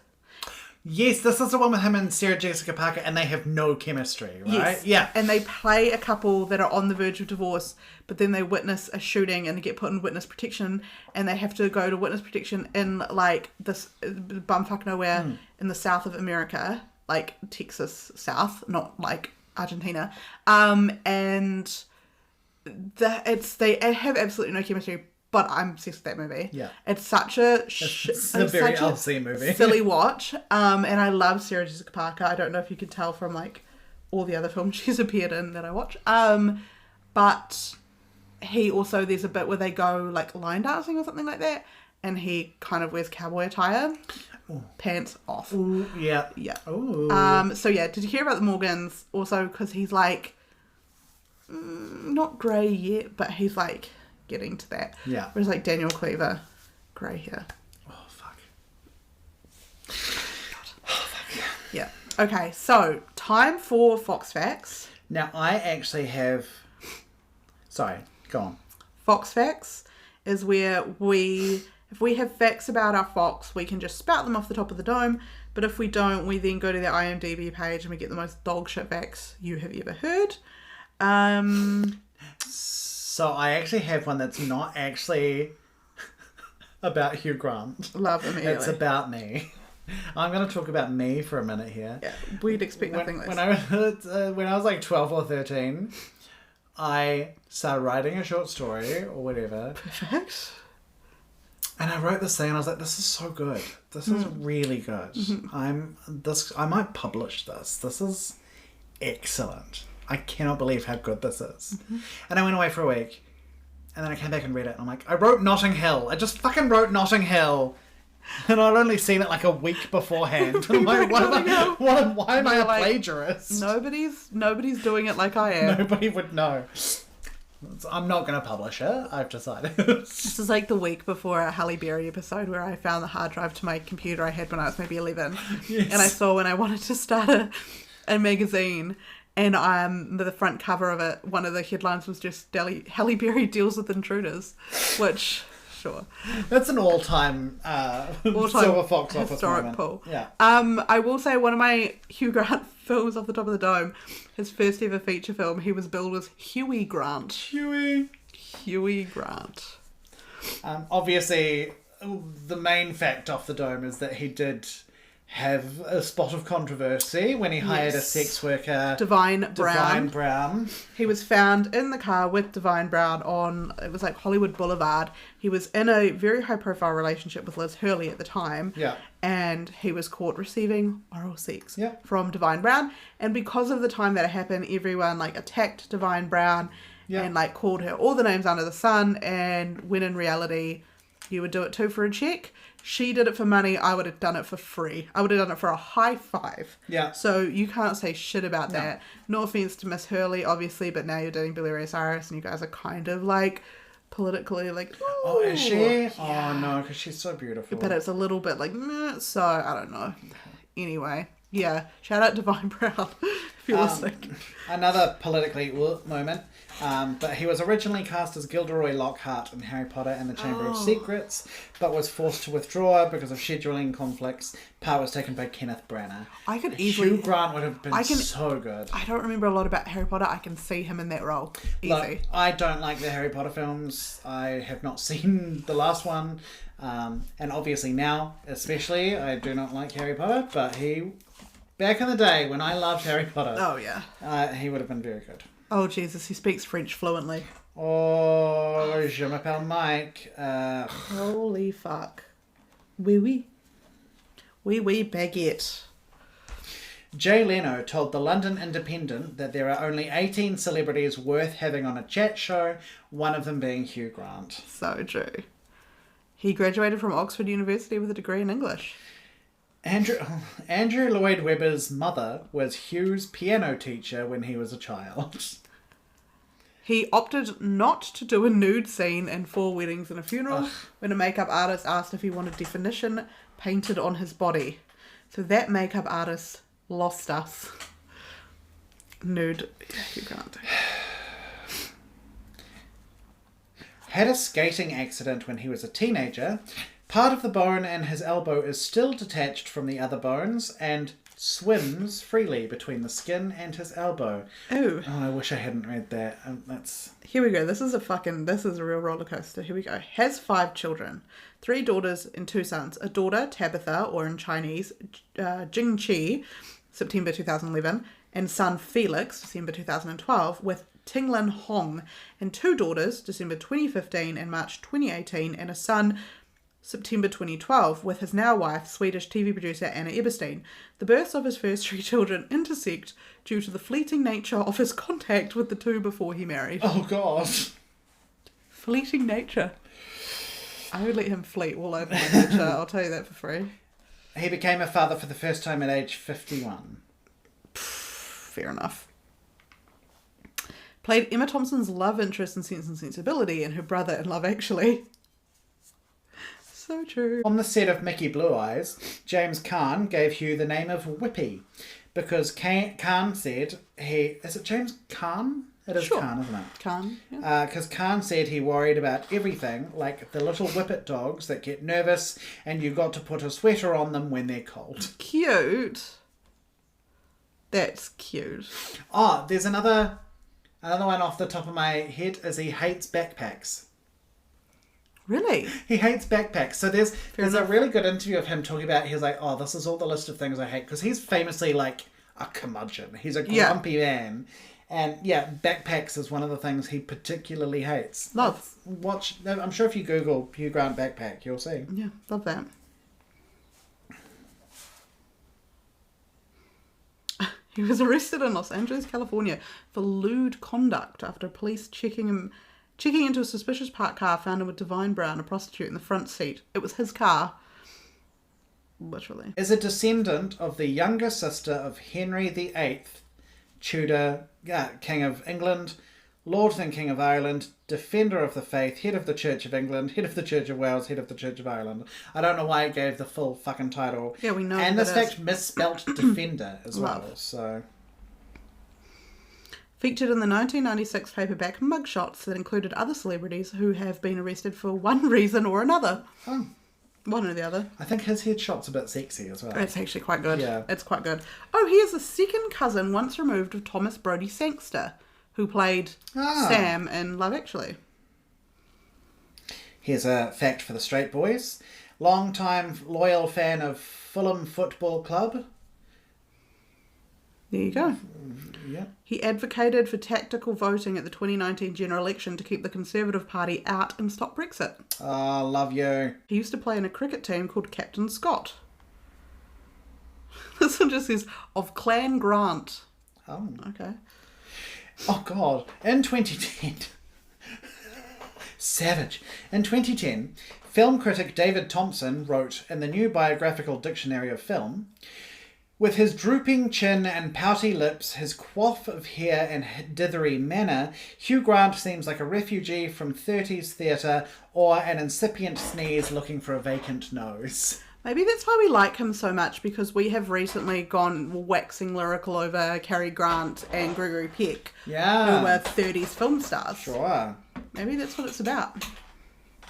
Yes, this is the one with him and Sarah Jessica Parker, and they have no chemistry, right? Yes. Yeah. And they play a couple that are on the verge of divorce, but then they witness a shooting and get put in witness protection, and they have to go to witness protection in like this bumfuck nowhere in the south of America, like Texas South, not like Argentina. And they have absolutely no chemistry. But I'm obsessed with that movie. Yeah. It's such a It's a very Elsie movie. silly watch. And I love Sarah Jessica Parker. I don't know if you could tell from like all the other films she's appeared in that I watch. But he also, there's a bit where they go like line dancing or something like that, and he kind of wears cowboy attire. Ooh. Pants off. Ooh, yeah. Yeah. Ooh. So yeah, did you hear about the Morgans? Also, because he's like not grey yet, but he's like getting to that. Yeah. Whereas like Daniel Cleaver, grey hair. Oh, fuck. Yeah. Okay, so time for Fox Facts. Now, I actually have... Sorry, go on. Fox Facts is where if we have facts about our fox, we can just spout them off the top of the dome. But if we don't, we then go to the IMDb page and we get the most dog shit facts you have ever heard. So I actually have one that's not actually about Hugh Grant. Love immediately. It's about me. I'm going to talk about me for a minute here. Yeah, we'd expect nothing less. When I was like 12 or 13, I started writing a short story or whatever. Perfect. And I wrote this thing and I was like, this is so good. This is really good. I might publish this. This is excellent. I cannot believe how good this is. And I went away for a week. And then I came back and read it. And I'm like, I wrote Notting Hill. I just fucking wrote Notting Hill. And I'd only seen it like a week beforehand. And I'm like, why am I a plagiarist? Nobody's doing it like I am. Nobody would know. I'm not going to publish it. I've decided. This is like the week before a Halle Berry episode where I found the hard drive to my computer I had when I was maybe 11. Yes. And I saw when I wanted to start a magazine. And the front cover of it, one of the headlines was just Halle Berry deals with intruders, which, sure. That's an all-time Silver Fox Office historic moment. pull. Yeah. I will say one of my Hugh Grant films off the top of the dome, his first ever feature film, he was billed as Hughie Grant. Hughie Grant. Obviously, the main fact off the dome is that he did have a spot of controversy when he hired a sex worker, Divine Brown. He was found in the car with Divine Brown on, it was like Hollywood Boulevard. He was in a very high profile relationship with Liz Hurley at the time. Yeah. And he was caught receiving oral sex Yeah. from Divine Brown. And because of the time that it happened, everyone like attacked Divine Brown and like called her all the names under the sun. And when in reality, you would do it too for a check. She did it for money. I would have done it for free. I would have done it for a high five. Yeah. So you can't say shit about that. No offense to Miss Hurley, obviously, but now you're dating Billy Ray Cyrus and you guys are kind of like politically like, ooh. Oh, is she? Yeah. Oh, no, because she's so beautiful. But it's a little bit like, meh, so I don't know. Anyway, yeah. Shout out to Divine Brown if you're listening. Another politically moment. But he was originally cast as Gilderoy Lockhart in Harry Potter and the Chamber of Secrets, but was forced to withdraw because of scheduling conflicts. Part was taken by Kenneth Branagh. I could easily... Hugh Grant would have been so good. I don't remember a lot about Harry Potter. I can see him in that role. Easy. Look, I don't like the Harry Potter films. I have not seen the last one. And obviously now, especially, I do not like Harry Potter, but back in the day when I loved Harry Potter, he would have been very good. Oh, Jesus, he speaks French fluently. Oh, je m'appelle Mike. Holy fuck. Oui, oui. Oui, oui, baguette. Jay Leno told the London Independent that there are only 18 celebrities worth having on a chat show, one of them being Hugh Grant. So true. He graduated from Oxford University with a degree in English. Andrew Lloyd Webber's mother was Hugh's piano teacher when he was a child. He opted not to do a nude scene in 4 Weddings and a Funeral when a makeup artist asked if he wanted definition painted on his body. So that makeup artist lost us. Nude. You can't. Had a skating accident when he was a teenager. Part of the bone in his elbow is still detached from the other bones and swims freely between the skin and his elbow. Ooh. Oh, I wish I hadn't read that. Here we go. This is a real roller coaster. Here we go. Has 5 children. 3 daughters and 2 sons. A daughter, Tabitha, or in Chinese, Jing Qi, September 2011, and son Felix, December 2012, with Tinglin Hong, and 2 daughters, December 2015 and March 2018, and a son, September 2012, with his now wife, Swedish TV producer Anna Eberstein. The births of his first 3 children intersect due to the fleeting nature of his contact with the 2 before he married. Oh, God. Fleeting nature. I would let him fleet all over my nature, I'll tell you that for free. He became a father for the first time at age 51. Fair enough. Played Emma Thompson's love interest in Sense and Sensibility and her brother in Love Actually. So true. On the set of Mickey Blue Eyes, James Caan gave Hugh the name of Whippy because Caan said Is it James Caan? It is sure. Caan, isn't it? Caan, yeah. Because Caan said he worried about everything, like the little whippet dogs that get nervous and you got to put a sweater on them when they're cold. Cute. That's cute. Oh, there's another Another one off the top of my head is he hates backpacks. Really? He hates backpacks. So there's a enough. really good interview of him talking about, he's like, oh, this is all the list of things I hate. Because he's famously like a curmudgeon. He's a grumpy man. And yeah, backpacks is one of the things he particularly hates. Love. I'm sure if you Google Hugh Grant backpack, you'll see. Yeah, love that. He was arrested in Los Angeles, California for lewd conduct after police checking into a suspicious parked car found him with Divine Brown, a prostitute, in the front seat. It was his car. Literally. Is a descendant of the younger sister of Henry VIII, Tudor, King of England, Lord and King of Ireland, Defender of the Faith, Head of the Church of England, Head of the Church of Wales, Head of the Church of Ireland. I don't know why it gave the full fucking title. Yeah, we know. And that this fact misspelt Defender as well. Love. So featured in the 1996 paperback mugshots that included other celebrities who have been arrested for one reason or another. Oh. One or the other. I think his headshot's a bit sexy as well. It's actually quite good. Yeah. It's quite good. Oh, he is a second cousin once removed of Thomas Brodie Sangster, who played Sam in Love Actually. Here's a fact for the straight boys. Long-time loyal fan of Fulham Football Club. There you go. Yeah. He advocated for tactical voting at the 2019 general election to keep the Conservative Party out and stop Brexit. Oh, love you. He used to play in a cricket team called Captain Scott. This one just says, of Clan Grant. Oh. Okay. Oh, God. In 2010... Savage. In 2010, film critic David Thompson wrote in the New Biographical Dictionary of Film, with his drooping chin and pouty lips, his coif of hair and dithery manner, Hugh Grant seems like a refugee from 30s theatre or an incipient sneeze looking for a vacant nose. Maybe that's why we like him so much, because we have recently gone waxing lyrical over Cary Grant and Gregory Peck, Yeah. who were 30s film stars. Sure. Maybe that's what it's about.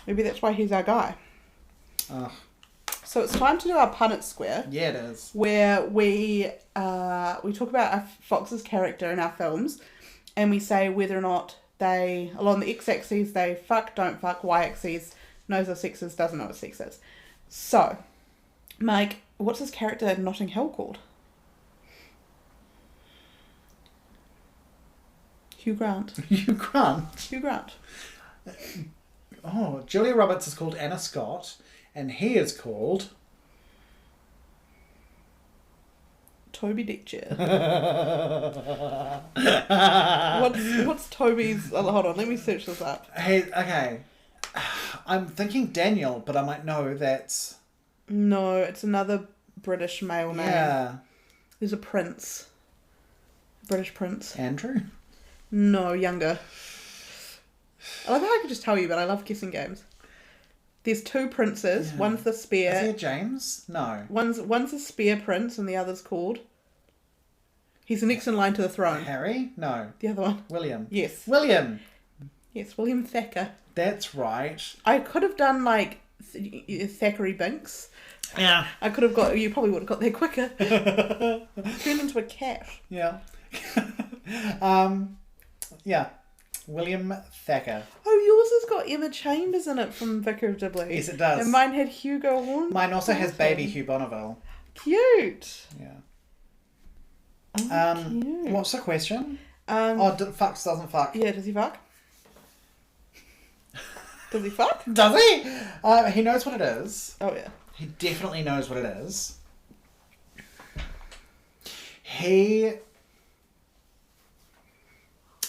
Maybe that's why he's our guy. Oh, So it's time to do our Punnett Square, yeah, it is. where we talk about our Fox's character in our films, and we say whether or not they, along the x-axis, they fuck, don't fuck, y-axis, knows what sex is, doesn't know what sex is. So, Mike, what's his character in Notting Hill called? Hugh Grant. Hugh Grant? Hugh Grant. Oh, Julia Roberts is called Anna Scott, and he is called... Toby Dickchair. What's Toby's... Oh, hold on, let me search this up. Hey, okay. I'm thinking Daniel, but I'm like, no, that's... No, it's another British male name. Yeah. There's a prince. British prince. Andrew? No, younger. I love how I could just tell you, but I love guessing games. There's two princes. Yeah. One's the spear. Is he a James? No. One's a spear prince, and the other's called... He's the next in line to the throne. Harry? No. The other one. William. Yes. William! Yes, William Thacker. That's right. I could have done, like, Thackeray Binks. Yeah. I could have got... You probably would have got there quicker. Turned into a cat. Yeah. Yeah. William Thacker. Oh, yours has got Emma Chambers in it from Vicar of Dibley. Yes, it does. And mine had Hugo Horn. Mine also has baby Hugh Bonneville. Cute. Yeah. Oh, cute. What's the question? Oh, Fucks doesn't fuck. yeah, does he fuck? Does he fuck? Does he? He knows what it is. Oh, yeah. He definitely knows what it is.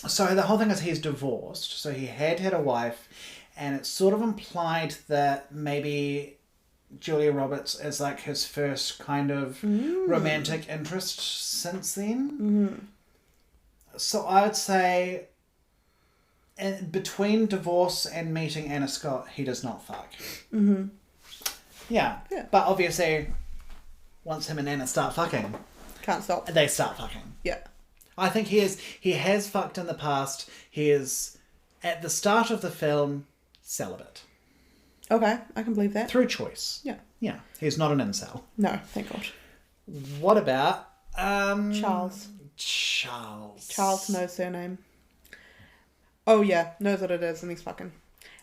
So the whole thing is he's divorced. So he had a wife, and it's sort of implied that maybe Julia Roberts is like his first kind of romantic interest since then. Mm-hmm. So I would say between divorce and meeting Anna Scott, he does not fuck. Mm-hmm. Yeah. Yeah. But obviously, once him and Anna start fucking, Can't stop. they start fucking. Yeah. I think he has fucked in the past. He is, at the start of the film, celibate. Okay, I can believe that. Through choice. Yeah. Yeah. He's not an incel. No, thank God. What about... Charles. Charles. Charles, no surname. Oh yeah, knows what it is, and he's fucking.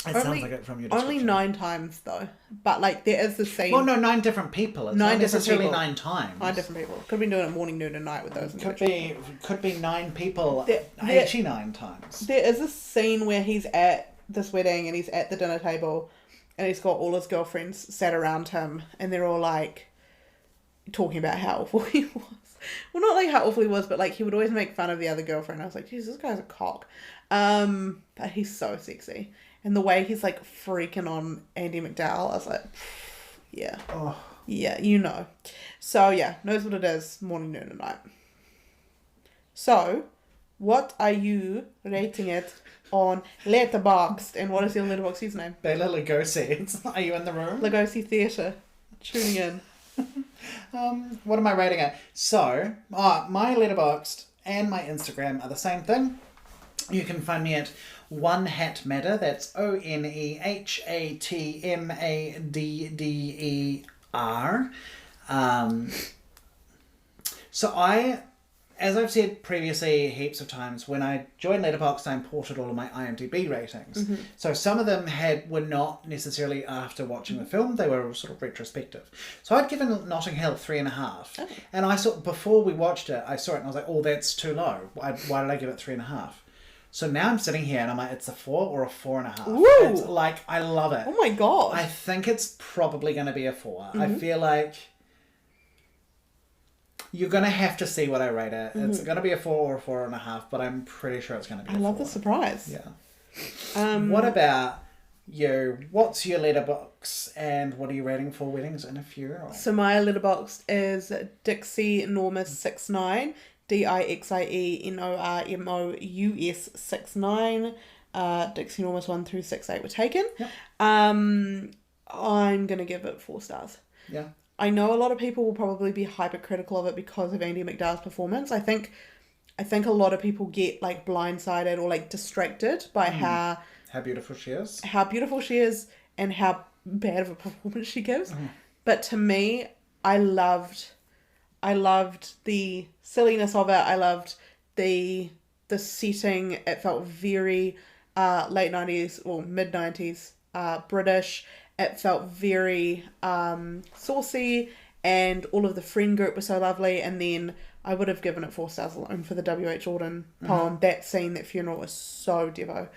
It sounds like it from your description. Only 9 times though, but like there is the scene. Well, no, 9 different people. It's 9 not different necessarily people. 9 times. 9 different people. Could be doing it morning, noon, and night with those. Could be 9 people. 89 times. There is a scene where he's at this wedding and he's at the dinner table, and he's got all his girlfriends sat around him, and they're all like talking about how awful he was. Well, not like how awful he was, but like he would always make fun of the other girlfriend. I was like, Jesus, this guy's a cock. But he's so sexy. And the way he's like freaking on Andy McDowell, I was like, yeah. Oh. Yeah, you know. So yeah, knows what it is, morning, noon, and night. So, what are you rating it on Letterboxd? And what is your Letterboxd username? Bela Lugosi. Are you in the room? Lugosi Theatre. Tuning in. What am I rating it? So, my Letterboxd and my Instagram are the same thing. You can find me at One Hat Madder. That's ONEHATMADDER. So as I've said previously heaps of times, when I joined Letterboxd, I imported all of my IMDb ratings. Mm-hmm. So some of them were not necessarily after watching the film; they were sort of retrospective. So I'd given Notting Hill 3.5, okay. And I saw before we watched it, I saw it and I was like, "Oh, that's too low. Why did I give it 3.5?" So now I'm sitting here and I'm like, it's a 4 or a 4.5. Ooh. It's like, I love it. Oh my god! I think it's probably going to be a 4. Mm-hmm. I feel like you're going to have to see what I rate it. Mm-hmm. It's going to be a 4 or a 4.5, but I'm pretty sure it's going to be a 4. I love the surprise. Yeah. What about you? What's your letterbox and what are you rating for weddings in a funeral? So my letterbox is Dixie Enormous 69, DIXIENORMOUS 69. Dixie Enormous 1 through 6-8 were taken. Yep. I'm gonna give it 4 stars. Yeah. I know a lot of people will probably be hypercritical of it because of Andy McDowell's performance. I think a lot of people get like blindsided or like distracted by how beautiful she is. How beautiful she is and how bad of a performance she gives. But to me, I loved the silliness of it. I loved the setting. It felt very late 90s or mid 90s British. It felt very saucy, and all of the friend group was so lovely. And then I would have given it 4 stars alone for the W.H. Auden poem. That scene, that funeral was so devo.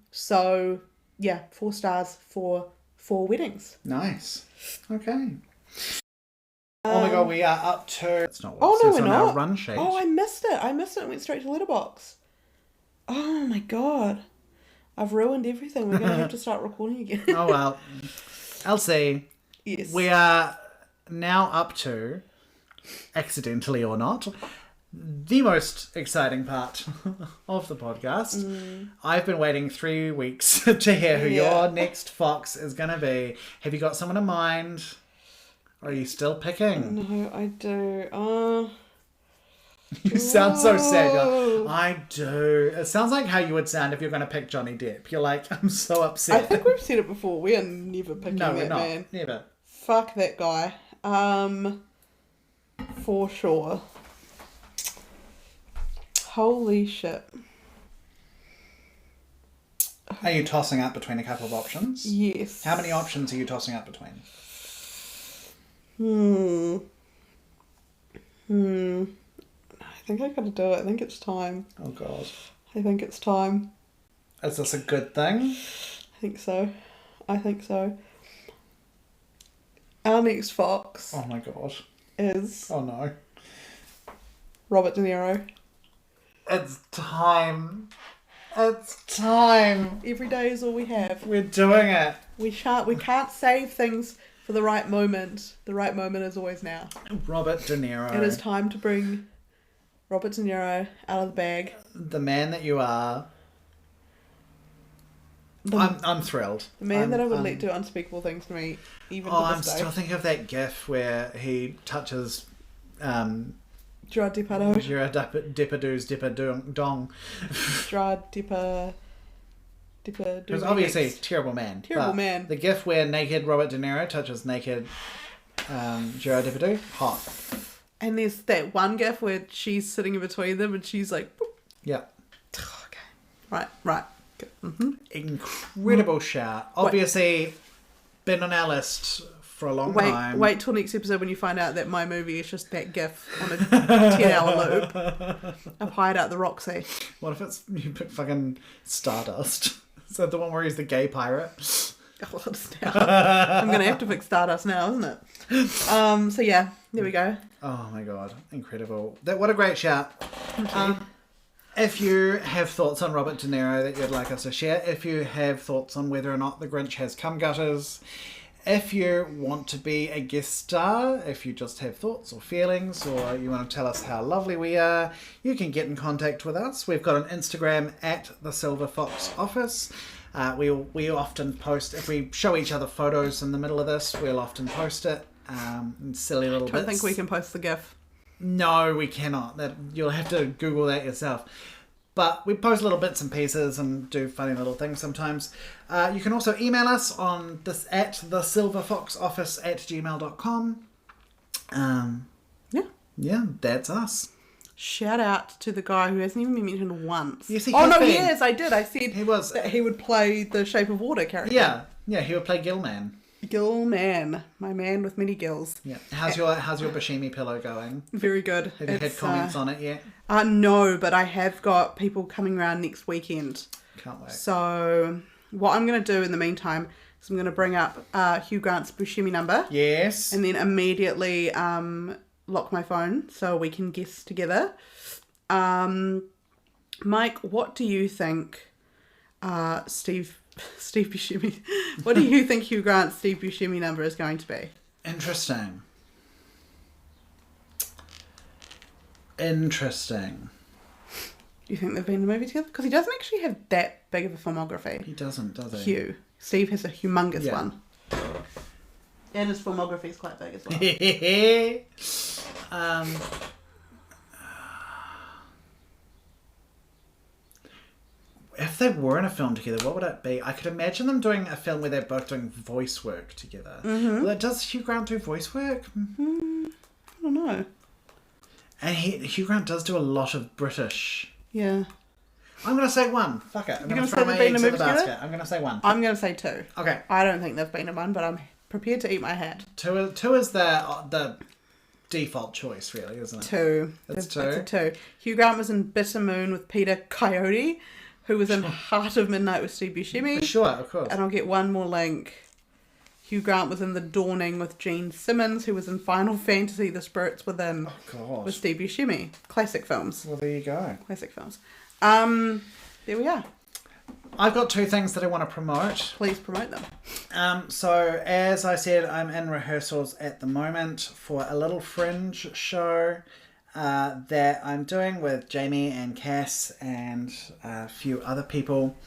So yeah, 4 stars for 4 weddings. Nice. Okay. Oh my god, we are up to... It's not what it says on our run sheet. Oh, I missed it. I went straight to Letterboxd. Oh my god. I've ruined everything. We're going to have to start recording again. Oh well. Elsie. Yes. We are now up to, accidentally or not, the most exciting part of the podcast. I've been waiting 3 weeks to hear who your next fox is going to be. Have you got someone in mind? Or are you still picking? No, I do. You sound so sad. You're like, I do. It sounds like how you would sound if you're going to pick Johnny Depp. You're like, I'm so upset. I think we've said it before. We are never picking that man. No, we're not. Never. Fuck that guy. For sure. Holy shit. Are you tossing up between a couple of options? Yes. How many options are you tossing up between? I think I gotta do it. I think it's time. Oh god. I think it's time. Is this a good thing? I think so. Our next fox. Oh my god. Is. Oh no. Robert De Niro. It's time. It's time. Every day is all we have. We're doing it. We can't save things for the right moment. The right moment is always now. Robert De Niro. It is time to bring Robert De Niro out of the bag. The man that you are. I'm thrilled. The man that I would let do unspeakable things to me, even to this I'm day. still thinking of that gif where he touches Gerard Depardieu. Gerard Depardieu's dong. Gerard Depardieu. It was obviously a terrible man. Terrible man. The gif where naked Robert De Niro touches naked Gerard Depardieu, hot. And there's that one gif where she's sitting in between them and she's like... Boop. Yeah. Okay. Right. Mm-hmm. Incredible shout. Obviously, been on our list for a long time. Wait till next episode when you find out that my movie is just that gif on a 10-hour loop of Hide Out the Roxy. What if it's you pick fucking Stardust? Is that the one where he's the gay pirate? I'm gonna have to pick Stardust now, isn't it? So yeah, there we go. Oh my god, incredible! What a great shout. Thank you. If you have thoughts on Robert De Niro that you'd like us to share, if you have thoughts on whether or not The Grinch has cum gutters, if you want to be a guest star, if you just have thoughts or feelings, or you want to tell us how lovely we are, you can get in contact with us. We've got an Instagram at the Silver Fox Office. We often post, if we show each other photos in the middle of this, we'll often post it. Silly little bits. I don't think we can post the GIF. No, we cannot. You'll have to Google that yourself. But we post little bits and pieces and do funny little things sometimes. You can also email us on this at thesilverfoxoffice@gmail.com. Yeah, that's us. Shout out to the guy who hasn't even been mentioned once. Yes, he oh no, has he been. is. I did. I said He was. that he would play the Shape of Water character. Yeah, he would play Gillman. Gillman, my man with many gills. Yeah. How's your Bashimi pillow going? Very good. Have you had comments on it yet? No, but I have got people coming around next weekend. Can't wait. So what I'm going to do in the meantime is I'm going to bring up Hugh Grant's Buscemi number. Yes. And then immediately lock my phone so we can guess together. Mike, what do you think Steve Buscemi, what do you think Hugh Grant's Steve Buscemi number is going to be? Interesting. You think they've been in the movie together? Because he doesn't actually have that big of a filmography. He doesn't, does he? Hugh. Steve has a humongous one. And his filmography is quite big as well. If they were in a film together, what would it be? I could imagine them doing a film where they're both doing voice work together. Mm-hmm. Well, does Hugh Grant do voice work? I don't know. And Hugh Grant does do a lot of British. Yeah. I'm going to say one. Fuck it. I'm going to say throw they've my been in eggs a in the movie basket. together? I'm going to say one. I'm going to say 2. Okay. I don't think they've been in one, but I'm prepared to eat my hat. Two is the default choice, really, isn't it? 2. It's 2? It's a 2. Hugh Grant was in Bitter Moon with Peter Coyote, who was in Heart of Midnight with Steve Buscemi. Sure, of course. And I'll get one more link. Hugh Grant was in The Dawning with Gene Simmons, who was in Final Fantasy: The Spirits Within with Steve Buscemi. Classic films. Well, there you go. Classic films. There we are. I've got 2 things that I want to promote. Please promote them. So, as I said, I'm in rehearsals at the moment for a little fringe show that I'm doing with Jamie and Cass and a few other people.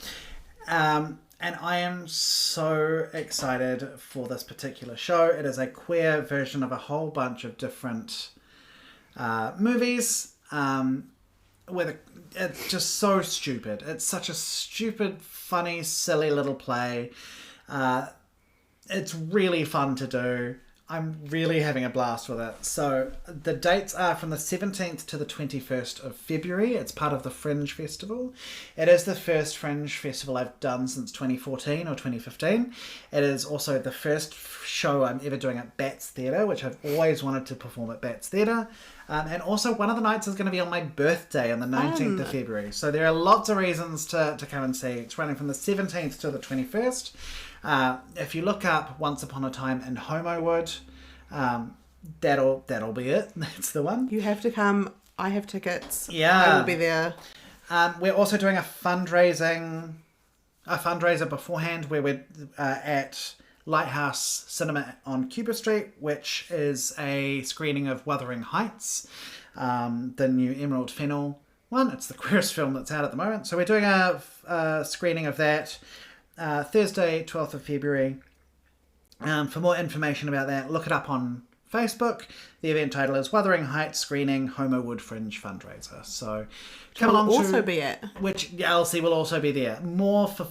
And I am so excited for this particular show. It is a queer version of a whole bunch of different movies. It's just so stupid. It's such a stupid, funny, silly little play. It's really fun to do. I'm really having a blast with it. So the dates are from the 17th to the 21st of February. It's part of the Fringe Festival. It is the first Fringe Festival I've done since 2014 or 2015. It is also the first show I'm ever doing at Bats Theatre, which I've always wanted to perform at Bats Theatre. And also one of the nights is going to be on my birthday on the 19th of February. So there are lots of reasons to come and see. It's running from the 17th to the 21st. If you look up Once Upon a Time in Homewood, that'll be it. That's the one. You have to come. I have tickets. Yeah. I will be there. We're also doing a fundraiser beforehand where we're at Lighthouse Cinema on Cuba Street, which is a screening of Wuthering Heights, the new Emerald Fennell one. It's the queerest film that's out at the moment. So we're doing a screening of that Thursday, 12th of February. For more information about that, look it up on Facebook. The event title is Wuthering Heights Screening Homewood Fringe Fundraiser. So come along will also be at. Which Elsie will also be there. More for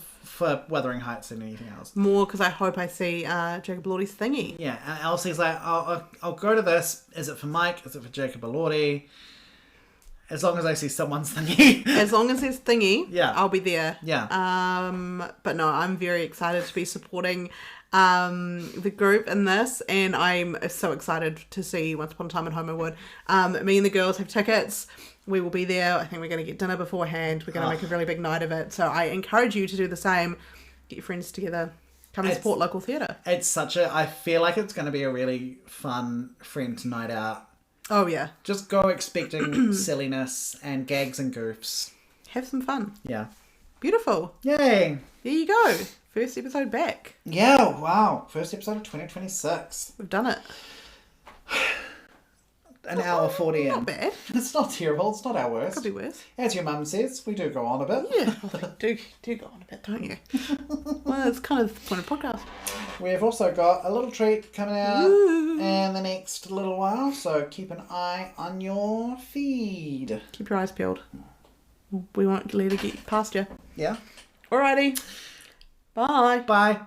Wuthering Heights than anything else. More because I hope I see Jacob Elordi's thingy. Yeah, and Elsie's like, I'll go to this. Is it for Mike? Is it for Jacob Elordi? As long as I see someone's thingy. As long as there's thingy, Yeah. I'll be there. Yeah. But no, I'm very excited to be supporting the group in this, and I'm so excited to see Once Upon a Time in Homewood. Me and the girls have tickets. We will be there. I think we're going to get dinner beforehand. We're going to make a really big night of it. So I encourage you to do the same. Get your friends together. Come and support local theatre. It's I feel like it's going to be a really fun friend night out. Oh, yeah. Just go expecting silliness and gags and goofs. Have some fun. Yeah. Beautiful. Yay. There you go. First episode back. Yeah, wow. First episode of 2026. We've done it. An hour 40 in. Not bad. It's not terrible. It's not our worst. Could be worse. As your mum says, we do go on a bit. Yeah. Well, do go on a bit, don't you? Well, it's kind of the point of podcast. We've also got a little treat coming out in the next little while, so keep an eye on your feed. Keep your eyes peeled. We won't let it get past you. Yeah. Alrighty. Bye. Bye.